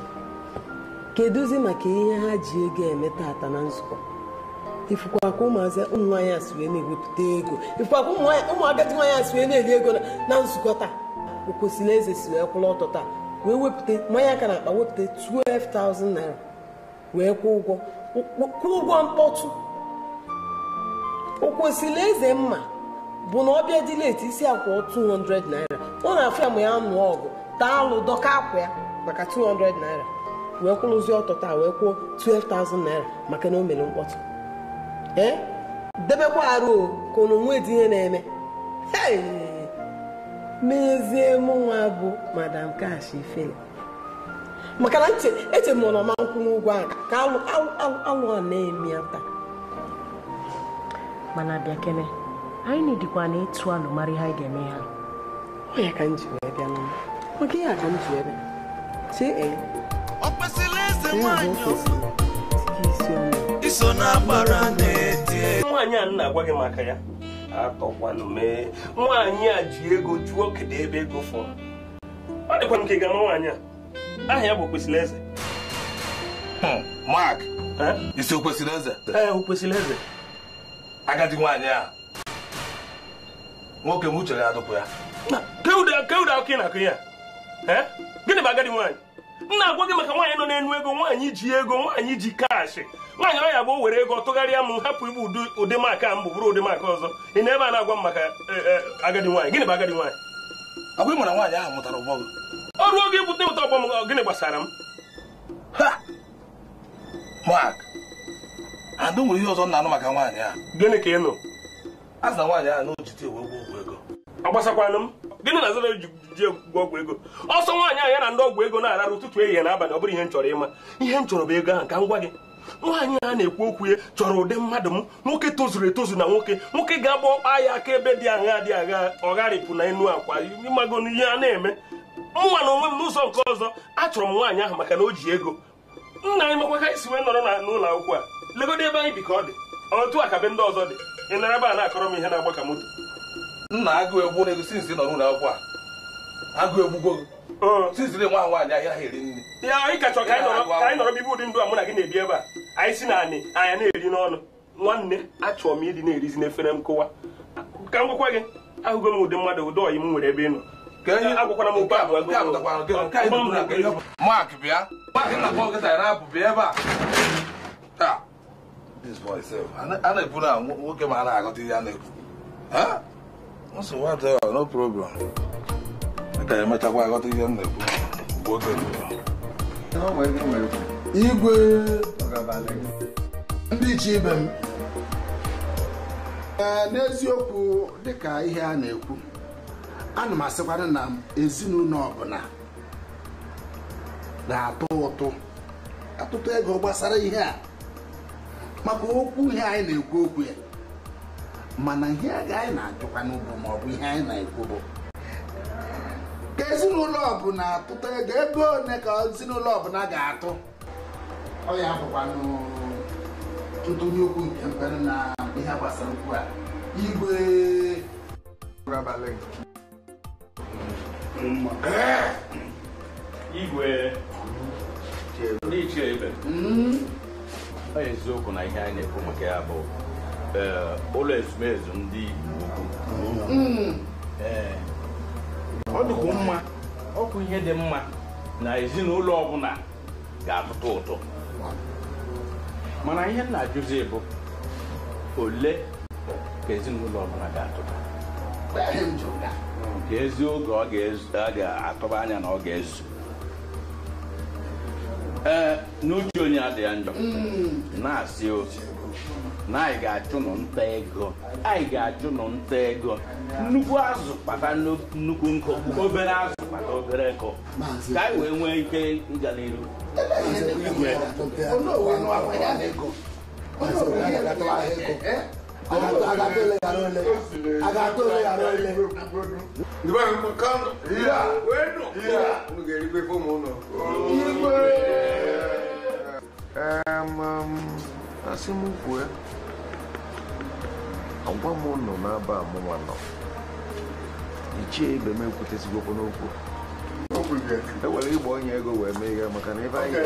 Kedụzi maka ihe ha ji ego eme tata na nzukọ? Ifukwa ka ụmụazị ụmụ nwaanyị a si wee na-ewepụta ego. Ifukwa ka ụmụ agadi nwaanyị a si wee na-eri ego na nzukọ taa. O kwesịrị eze si wee kwụrụ ọtọ taa wee wepụta mmanya aka na-akpa wepụta 12,000 naira wee kwụọ ụgwọ mkpọtụ. O kwesịrị eze mma bụ na ọbịa dị leti isi akwụọ 200 naira. Ọ na-afụ ya ma ya nụọ ọgụ taa alụ dọka akwa ya maka 200 naira wee kwụrụzi ọtọ taa wee kwụọ 12,000 naira maka na o mere mkpọtụ. Debekwa arụ ka unu nwee dị ihe na-eme. Mezie mụ nwa bụ Madam Cash ifele maka na eche m na ọma nkwụ n'ụgwọ ahụ ka alụ a na-eme ya taa. Mana bịa kene anyị na-edikwa na ịtụ alụ mara ihe anyị ga-eme ha. Ọ ya ka m ji wee bịa n'ụlọ maka ihe a ka m ji wee bịa chee ọ kwesịrị eze nwaanyị ọzọ iso na-agbara na-eti. Nwaanyị a na-agwa gị maka ya atọkwanụ mee nwaanyị a ji ego jụọ kedu ebe ego fọrọ. Ọ dịkwa nke ga-ama nwaanyị a aha ya bụ Okwesịrị Eze. Mark isi Okwesịrị Eze? Okwesịrị Eze agadi nwaanyị a nwoke m uche ya adụpụ ya. Keuda ọkụ na akụ ya gịnị bụ agadi nwaanyị? Nna agwa gị maka nwaanyị nọ n'enu ego, nwaanyị ji ego, nwaanyị ji kaashị. Nwaanyị ọ ya bụ were ego tụgharịa m hapụ ibu ụdị maka mbụ bụrụ ụdị maka ọzọ. Ị na ebe a na-agwa m maka agadi nwaanyị. Gịnị bụ agadi nwaanyị? Agwa ịmara nwaanyị ahụ mụtara ụgbọ gị. Ọrụ oge ibute ụtọ ọgbọ m gịnị gbasara m? Ha! Mark, andụ nwere ihe ọzọ nna anụ maka nwaanyị a. Gịnị ka ị nụ? A sị na nwaanyị a n'ojite ewe ọgwụ ego. Ọ gbasakwanụ m? Gịnị na zara ji ọgwụ ego? Ọsọ nwaanyị a ya na ndị ọgwụ ego na-ararụ ụtụtụ ehihie n'abalị, ọ bụrụ ihe m chọrọ ịma. Ihe m chọrọ bụ ego ahụ ka m gwa gị. Nwaanyị a na-ekwu okwu ya chọrọ ụdị mmadụ m, nwoke tozuru etozu na nwoke ga-agba ọkpa ya aka ebe dị agha ọ gharịpụ na enu akwa ịmago ihe a na-eme. Mụnwa na onwe m n'ụzọ nke ọzọ achọrọ m nwaanyị ahụ maka na o ji ego. Nna anyị makwa ka anyị si wee nọrọ n'ụlọ akwụkwọ a legodo ebe anyị bi ka ọ dị otu a ka be ndị ọzọ dị. Ị nara ebe a na-akọrọ m ihe na-agba ka moto. Nna agụ egwu na ego sinsi nọ n'ụlọ akwụkwọ a agụ egwugwo sinsi nwa nwaanyị ahịa ha eri nri ya anyị ka chọrọ ka anyị nọrọ bibe ụdị ndụ a mụ na gị na-ebi ebe a anyị si na anị anya na-eri n'ọnụ. Nwanne achọrọ m ịdị na-erizi n'efere m kụwa ka m gwakwa gị ahụgo m ụdị mmadụ ụdị ọyị m nwere ebe ị nọ. Agwakwara m okwu abụọ Mark bịa na-akpọ nkịta ya na-apụ bịa ebe a. This boy self, a na-ekwu na nwoke ma a na-aghọta ihe a na-ekwu. No problem. Ka ya emechakwa aghọta ihe m na-ekwu mgbe oge igwe ndị iche ibe m n'eziokwu dịka ihe a na-ekwu, ana m asịkwara na ezinụlọ ọbụla na-atụ ụtụ atụtụ ego gbasara ihe a maka okwu ihe anyị na-ekwu okwu ya, mana ihe anyị na-ajụkwa n'ugwu ma ọ bụ ihe anyị na-ekwu bụ ka ezinụlọ ọbụla atụta ego one ka ezinụlọ ọbụla ga-atụ. Ọ ya bụkwa ntụnye okwu nke mpere na ihe gbasara okwu a. Igwe ndị ichie ibe ọ eziokwu na ihe anyị na-ekwu maka ya bụ ụlọ ezumezu ndị Igbo ukwu. Ọ dịkwa mma, ọkụ ihe dị mma na ezinụlọ ọbụla ga-atụtụ ụtụ, mana ihe na-ajụzi bụ ole ka ezinụlọ ọbụla ga-atụta ka ezi oge a ga-atụba anya na ọ ga-ezu. N'uche onye adịghị njọ na-asị otu na anyị ga-achụ nta ego, nnukwu azụ kpata nnukwu nkụ, obere azụ kpata obere nkụ ka anyị wee nwee ike ịga n'iru. Asị m kwue agwa m nọ n'aba amụma nọ ichie ibe m ekwutezigokwu n'okwu ewere ịgba onye ego wee mee ihe maka na ebe anyị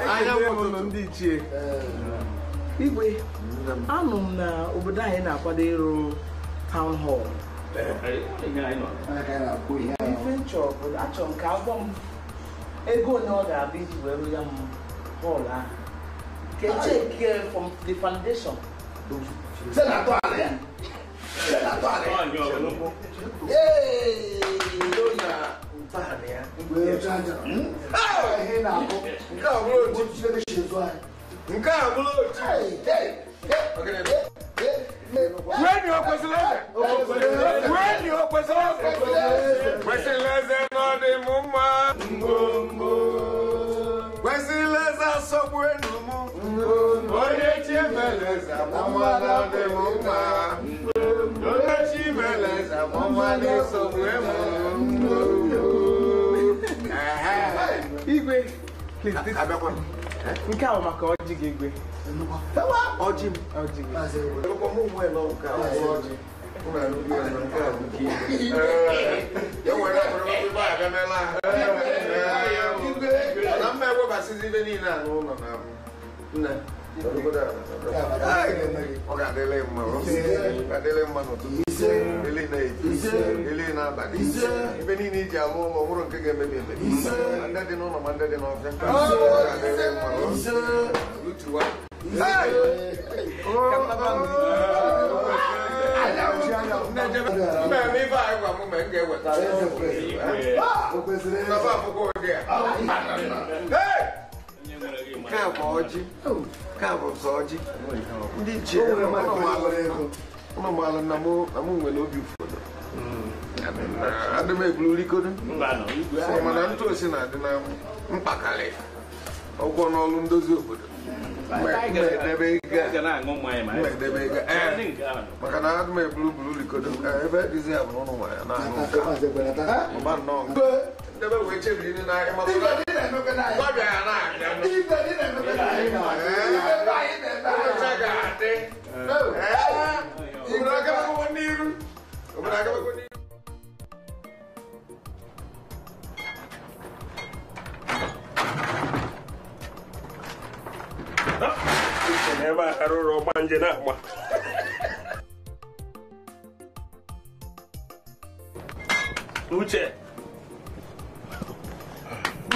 anya ndị ichie Igwe, anụ m na obodo anyị na-akwado ịrụ town hall. Ife nchọ obodo achọ m ka agwọ m ego onye ọ ga-abụ iji wee rụọ ya m hall ahụ. Check from the foundation. Igwe, please, nke ahụ maka ọjị gị Igwe. Ọjị m. ndị ichie ụmụala na mụ nwere obi ụfọdụ adị m egburu rikodo mana ntụ osi na-adị na mkpakarị ọgwọ n'ọrụ ndozi obodo edebe maka na adị m egburu rikodo ebe dịzi ya bụ ụnụ nwere na-aṅụ ụba nnọọ ndebe wee chebiri na gbabịa ya na-abịa ebe a arụrụ ọgba nje na-agba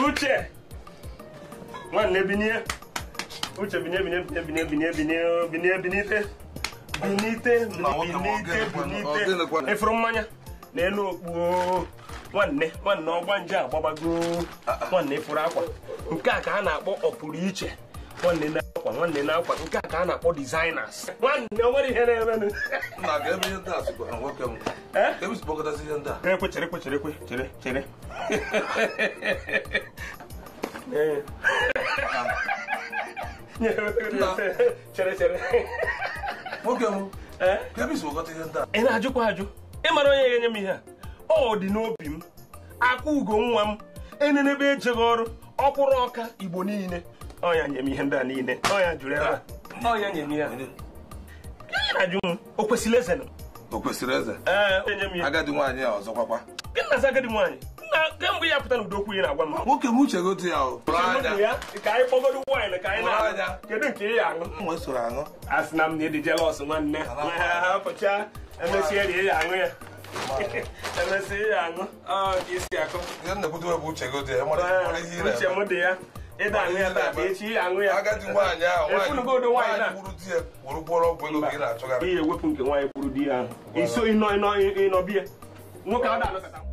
Uche nwanne binie Uche binite efuru mmanya na elu okpu nwanne ọgba nje agbabago nwanne efuru akwa nke a ka a na-akpọ ọpụrụ iche nwanne na-akwa nke a ka a na-akpọ designers nwanne o nwere ihe na-eme ị na-ajụkwa ajụ ịmara onye ga-enye m ihe a ọ dị n'obi m aka ugo nwa m enenebe ejeghị ọrụ ọkwụrụ ọka Igbo niile ọnya nye m ihe ndị a niile ọnya jụrụ ebe ọnya nye m ihe onye na-ajụ m o kwesịrị eze agadi nwaanyị a ọzọkwakwa gịnị na-aza agadi nwaanyị kemgbe ya pụta n'udo okwu ihe na-agwa m nwoke m uche gotu ya ka anyị kpọgodo waịn ka anyị na-anya kedu nke ị ya aṅụ a sị na m na ịdị jelos nwanne pụcha emesịa rie ya aṅụ ya emesịa ya aṅụ ka isi akọ uche m dị ya ịda aṅụ ya taa echi ihe aṅụ ya efunugodo nwaanyị na ihe ewepụ nke nwaanyị kwuru di ya ahụ iso ịnọbie nwoke ọ da-anọkọta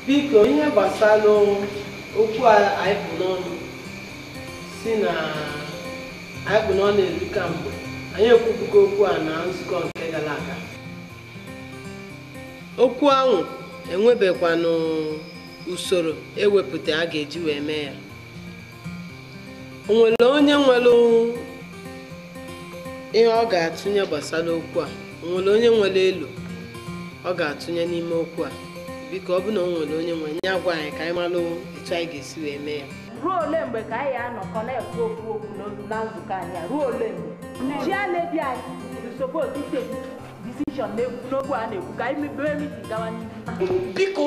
biko ihe gbasara okwu anyị bụ n'ọnụ si na anyị bụ n'ọnụ eri kamgbe anyị ekwubugo okwu a na nzukọ nke gara aga okwu ahụ enwebekwanụ usoro ewepụta a ga-eji wee mee ya o nwere onye nwere ihe ọ ga-atụnye gbasara okwu a o nwere onye nwere elu ọ ga-atụnye n'ime okwu a biko ọ bụ na o nwere onye nwe nye agwa anyị ka anyị mara etu anyị ga-esi wee mee ya ruo ole mgbe ka anyị anọkọ na-ekwu okwu na nzukọ anyị ruo ole mgbe chi a na-ebi anyị suppose to take decision n'okwu a na-ekwu ka anyị mebere meeting gawa n'ihu biko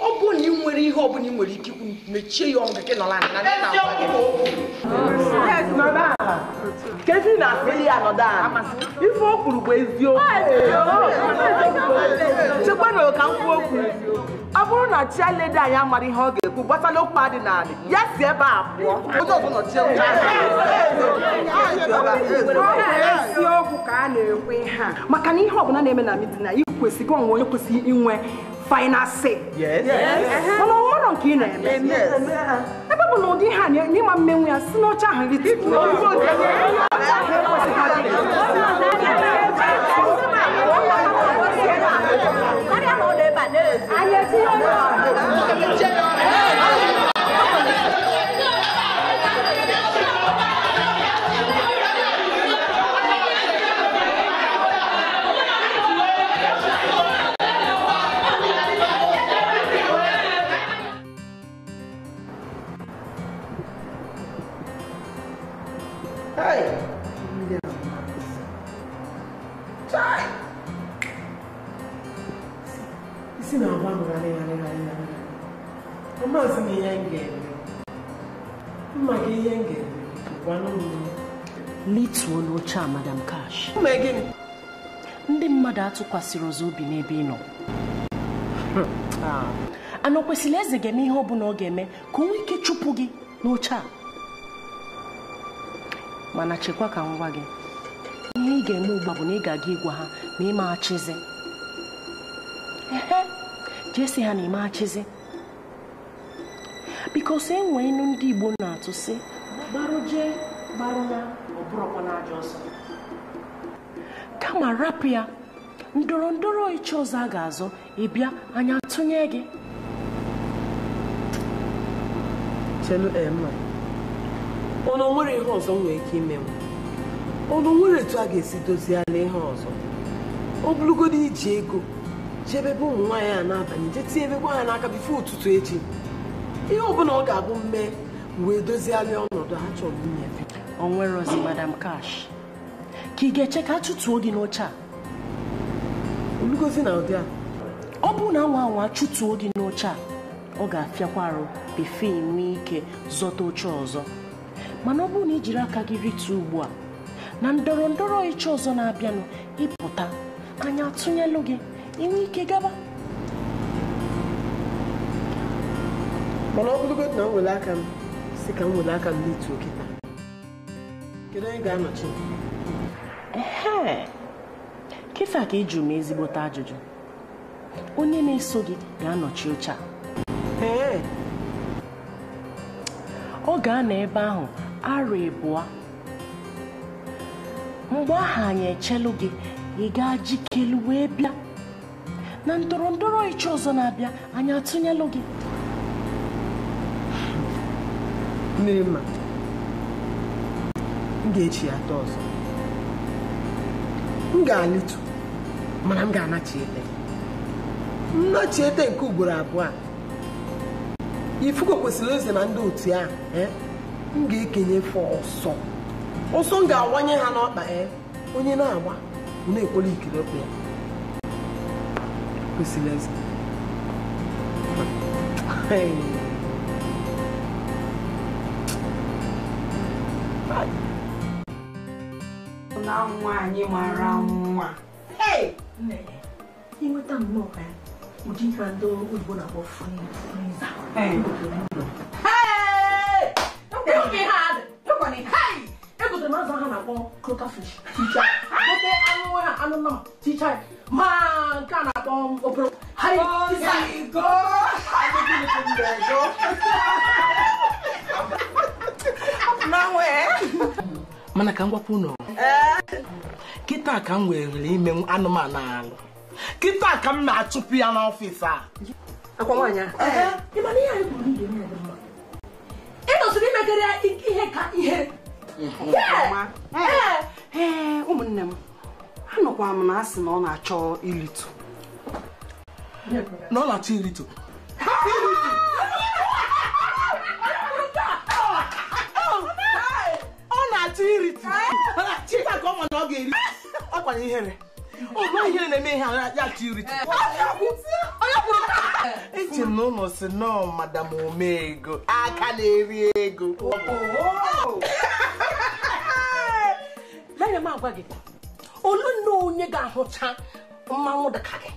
ọ bụ na ị nwere ihe ọ bụla ị nwere ike ikwu mechie ya ọnụ gị nọla na Kevin na asị ya nọdụ ala ife o kwuru bụ eziokwu. Chekwa na ka m kwuo okwu. Ọ bụrụ na chialedi anyị amara ihe ọ ga-ekwu gbasara okwu adị n'ala ya si ebe a pụọ. Onye ọzọ nọchie eziokwu ka a na-ekwe ha maka na ihe ọbụla na-eme na mitin na ikwesịghị onwe onye kwesịrị inwe final say. Mana ọmụrụ nke ị na-eme ebe bụ na ụdị ha n'ịma mmenwu ya si n'ọcha ahụ rite isi na-agba ọmazị m ihe m ga-eme mma gị ihe m ga-eme gwanụ m lituo n'oche a Madam Cash. Ume gịnị? Ndị mmadụ atụkwasịrị ọzọ obi n'ebe ị nọ. Ana o kwesịrị eze ga-eme ihe ọ bụla ọ ga-eme ka o nwee ike chụpụ gị n'oche a. Mana chekwa ka m gwa gị ihe ị ga-eme ugbu a bụ na ị ga-aga ịgwa ha na ime achịzi. Jee sị ha na ime achịzi. Bikos enwee inu ndị Igbo na-atụ sị gbarụ jee gbarụ ya ọ bụrụkwa n'ajọ ọsọ. Kama rapụ ya ndọrọ ndọrọ ịchị ọzọ a ga-azọ ịbịa anya tụnye gị. Chelu Emma ọnụ nwere ihe ọzọ nwere ike ime m ọnụ nwere etu a ga-esi doziala ihe ọzọ ọ bụrụgodo iji ego jebebe ụmụ nwaanyị a n'abalị je tie ebe gwa ha n'aka bifo ụtụtụ echi ihe ọbụla ọ ga-abụ mme wee doziala ọnọdụ ha chọrọ inyefe. O nwere ozi Madam Cash ka ị ga-eche ka a chụtuo gị n'oche a. Olugozi na ụdị a ọ bụ na anwa chụtuo gị n'oche a ọ ga-afịakwa arụ befe nwee ike zọta oche ọzọ. Mana ọ bụrụ na ijiri aka gị rituo ugbu a na ndọrọ ndọrọ ịchị ọzọ na-abịanụ ịpụta anya atụnyelụ gị inwe ike gaba. mana ọ bụrụgodị na m were aka m si ka m were aka m n'ịtụ okịta kedu onye ga-anọchi? Kịta ka ị jụrụ m ezigbote ajụjụ. Onye na-eso gị ga-anọchi oche a. Ọ ga-anọ ebe ahụ arụ abụọ. Mgbe ahụ anyị echelu gị ị ga-ajikelu wee bịa na ndọrọ ndọrọ ịchị ọzọ na-abịa anyị atụnyelụ gị. Mmiri mma m ga-echi ya atọ ọzọ m ga-alịtụ mana m ga-anachi ete nnachi ete nke ugboro abụọ ifugo kwesịrị eze na ndị otu a m ga-ekenyefe ọsọ m ga-awanye ha n'ọkpa onye na-agba na-ekwere ikiri okwu ya kwesịrị eze na nwaanyị mara mma. Inweta nnọọ ka ụdị ka ndị Igbo na-akpọ friza. Egotere m azụ ha na-akpọ crocafish ticha gote anụ ha anụ nnama ticha ma nke a na-akpọ oporo mana ka m gwakwa unu kịta ka m were ime anụmanụ alụ kịta ka m na-achụpụ ya n'ọfịs a akwa nwaanyị ịmana ihe anyị kwuru ndị eme mma ịnọsiri imegara ihe ka ihe ụmụnne m anọkwa m na asị na ọ na-achọ ilitu na ọ na-achọ ilitu ọ na-achọ iritu chita ka ọ ma na ọ ga-eri ọkwanye ihere ụlọ ihe na-eme ihe ya tiriti eche na ụlọ si nọọ madam Omego aka na-eri ego mere m agwa gị olu nne onye ga-ahụcha mmanwụ dịka gị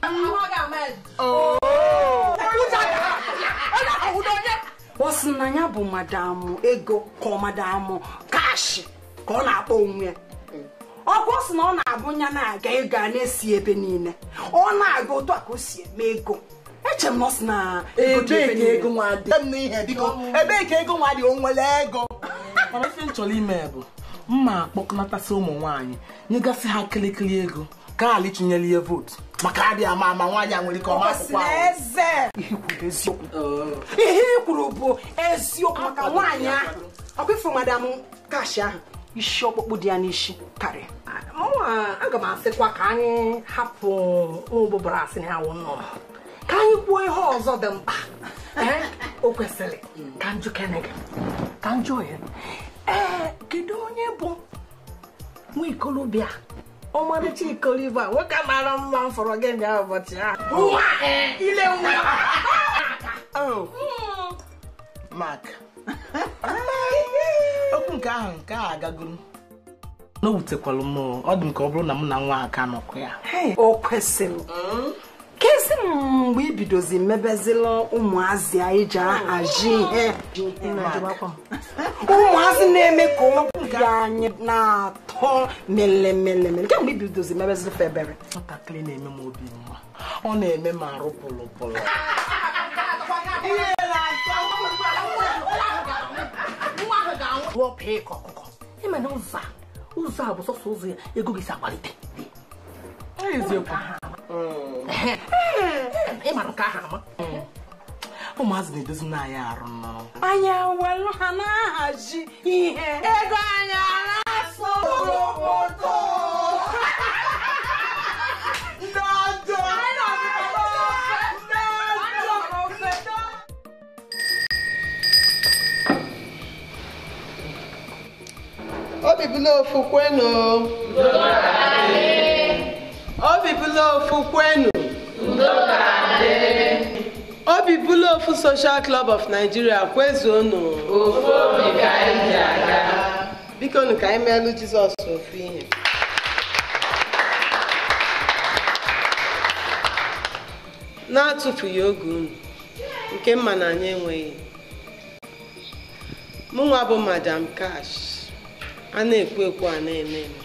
ọ sị na ya bụ madam ego ka ọ madam kashi ka ọ na-akpọ onwe ya ọkụ sị na ọ na-abụ ya na-aga ego a na-esi ebe niile ọ na-aga otu a ka o si eme ego eche m na ọ sị na ebee ka ego nwa dị o nwere ego mana ife m chọrọ ime bụ mma akpọkọnatasị ụmụ nwaanyị nyegasị ha kịlịkịlị ego ka ala ịtụnyere ihe vootu maka adịghị ama nwaanyị a nwere ike ọma akwụkwọ ihe i kwuru bụ eziokwu maka nwaanyị ahụ ọkwa ifụ madam kashi ahụ isi ọkpụkpụ dị ya n'isi karịa aga m asịkwa ka anyị hapụ ụbụbara asị na awụ nnọọ ka anyị kwuo ihe ọzọ dị mkpa o kwesịrị ka njụ kene gị ka njụ ya kedu onye bụ nwa ikolobịa ọmarịcha ikolobịa nwoke mara mma m fọrọ gị ndị ụbọchị ahụ ile nwa Mark okwu nke ahụ agagoro n'owutekwala m ọ dị m ka ọ bụrụ na m na nwa aka nọkwa ya o kwesịrị kezi mgbe i bidozi mebezila ụmụazị anyị ji ahazi ihe ụmụazị na-eme ka obi anyị na-atọ melemele kemgbe i bidozi mebezila febere nwatakịrị na-eme m obi mma ọ na-eme m arụ pụlụpụlụ wọpụ ịkọ ọkụkọ ịma na ụzọ a bụ sọsọ ụzọ ya ego gị si agbalite eziokwu ịmara nke ahụ ama ụmụazị na-edozi n'anya arụ nnọọ anyị ewelu ha na-ahazi ihe ego anyị na-asọ obodo Obi bulofu kwenu. Obi bulofu kwenu. Obi bulofu Social Club of Nigeria kwezuonu. Ofu obi ka anyị ji aga. Biko nu ka anyị meelu Jizọs ofu ihe. Na-atụfughị oge unu nke mma na anyị enweghị. Mụnwa bụ Madam Cash. A na-ekwu ekwu a na-eme eme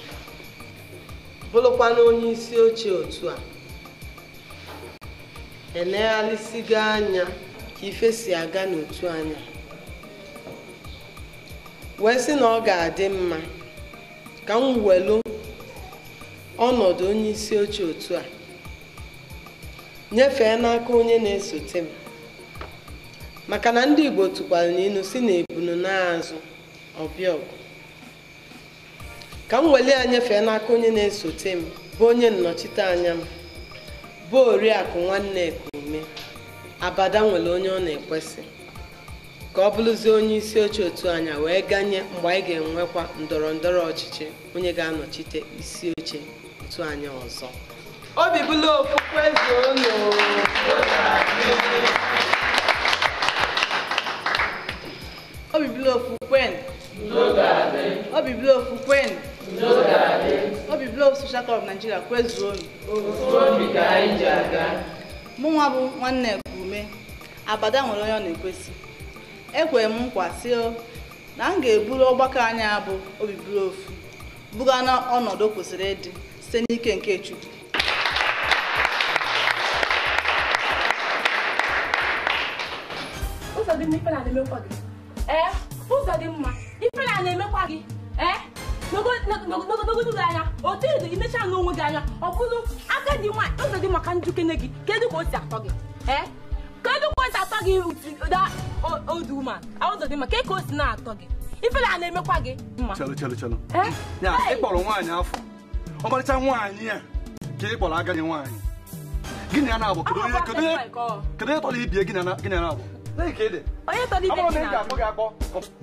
bụrụkwa na onye isi oche otu a eneghalịsigo anya ka ife si aga n'otu anya wee sị na ọ ga-adị mma ka m welu ọnọdụ onye isi oche otu a nyefee n'aka onye na-esote m maka na ndị Igbo tụkwara n'ilu si na ebunu n'azụ ọbịa ọgụ ka m weli ya nyefee n'aka onye na-esote m bụ onye nnọchite anya m bụ Oriakụ Nwanne Ekume Abada nwere onye ọ na-ekwesị ka ọ bụrụzie onye isi oche otu anya wee ganye mgbe anyị ga-enwekwa ndọrọ ndọrọ ọchịchị onye ga-anọchite isi oche otu anya ọzọ. Obi bulofu kwezuonu. Obi bulofu kwenu. Obi bulofu kwenu. Obi bulofu Social Club of Nigeria kwezuonu. Obi ka anyị ji aga. Mụnwa bụ Nwanne Ekume Abada nwere onye ọ na-ekwesị. Ekwere m nkwa sị na m ga-eburu ọgbakọ anya bụ Obi bulofu buga na ọnọdụ kwesịrị ịdị site n'ike nke Chukwu. Ụzọ dị mma ife na-emekwa gị. Ụzọ dị mma ife na-emekwa gị. N'ogodu gị anya otu edo imecha n'onwe gị anya ọ bụrụ aka dị nwaanyị ụzọ dị maka njukene gị kedu ka o si atọ gị kedu ka o si atọ gị da old woman ụzọ dị maka ka o si na-atọ gị ife na-emekwa gị mma chelo ya ịkpọrọ nwaanyị afọ ọmarịcha nwaanyị a ka ị kpọrọ agadi nwaanyị gịnị ya na-abụ kedu onye tọrọ ibie gịnị ya na-abụ onye tọrọ ibie gị na-akpọ gị akpọ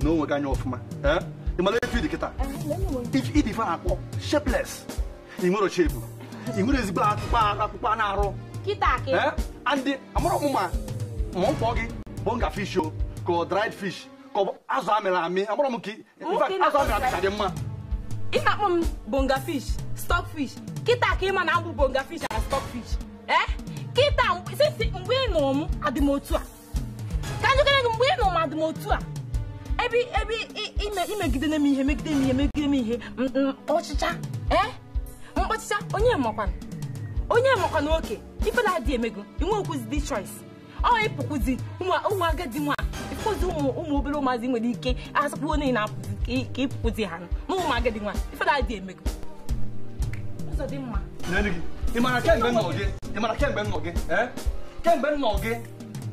n'onwe gị anya ọfụma ịmara efe ịdị kịta ịdị ife na-akpọ shapeless ị nwere shape I nwere ezigbo akpụkpọ na-arụ. Kita ke. And amara mo ma mo mpogi bonga fish o ko dried fish ko azu amela ami amara mo ki in fact azu amela ka de mma. Ina pom bonga fish, stock fish. Kita ke ma na ambu bonga fish and stock fish. Kita sisi mgbe no mu adimotu a. Ka nju kele mgbe no mu adimotu a. Ebi imegide na mi ihe megide mi ihe ọchịcha mkpọchịcha onye makwana oke ife na-adị emego inwe okwuzi dị choice ọ ịpụkwuzi ụmụ agadi nwa ịpụkwuzi ụmụ obere ụmụazị nwere ike asapụ onye na-apụzi ka ịpụkwuzi ha na ụmụ agadi nwa ife na-adị emego ụzọ dị mma. Ị mara kemgbe nnọ gị kemgbe nnọ gị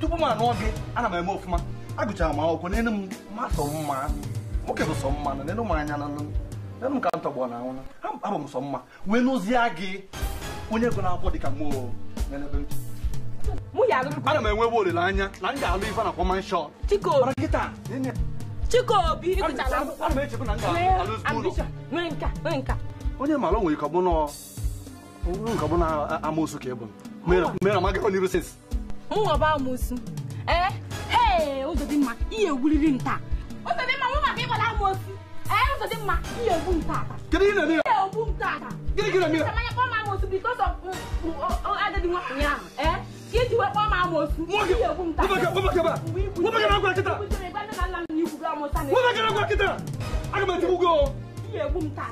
tupu m anụọ gị ana m eme ofụma agụchara m akwụkwọ n'elu m masọ mma nwoke bụ sọ mma na n'elu m anya na n'elu m ka m tọgbọ na anwụ abụ m sọ mma wee n'ozie gị onye ego na-akwọ dịka mmụọ n'ebe m ana m enwewe olileanya na m ga-alụ ife na kọman shọt Chikobi ana m echebe na m ga-alụ ụlọ onye mara nwere ike ọ bụ na amoosu ka ịbụ mere amaghị n'iru sens mụnwaba amoosu ụzọ dị mma ihe ewuriri nta ụzọ dị mma mụ maka ịgbada amoosu ụzọ dị mma ihe egbu nta egbu nta mmanya kpọọ m amoosu because of agadi nwa ụnyaahụ ka iji wee kpọọ m amoosu ihe egbu nta ihe egbu nta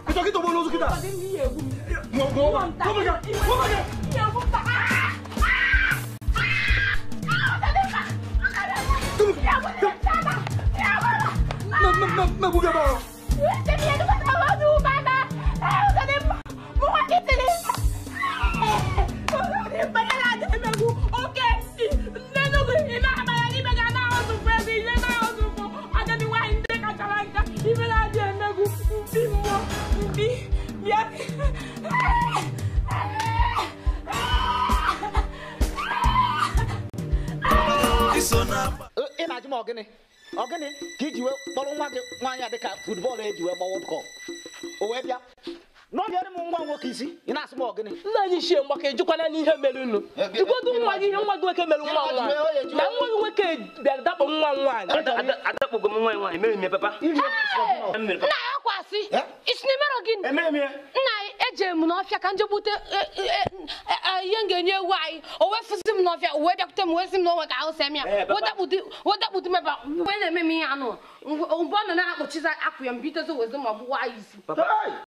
Ogene ka iji wee kpọrọ nwa gị nwaanyị dịka futbọọlụ eji wee gba World Cup o wee bịa n'ọbịa m nwa nwoke isi ị na-asị m ogene nna anyị shie mgbaka ejikwana n'ihe mere unu igodu nwa gị ihe nwa gị nwoke mere nwa nwaanyị na nwa gị nwoke bịara dakpọ nwa nwaanyị adakpọgo m nwa nwaanyị mere m papa nna ya kwasị isi n'imero gịnị nna eje m n'ọfịa ka nje gbute ihe m ga-enye ewu anyị o wee fụzi m n'ọfịa wee bịakwute m wee sị m n'onwe ka ahụ sem ya wedakpụta meba mgbe na-eme m ihe anụ mgbe ọ nọ na-akpọchiza akwụ ya mbitezo wezi ma gbụwa anyị isi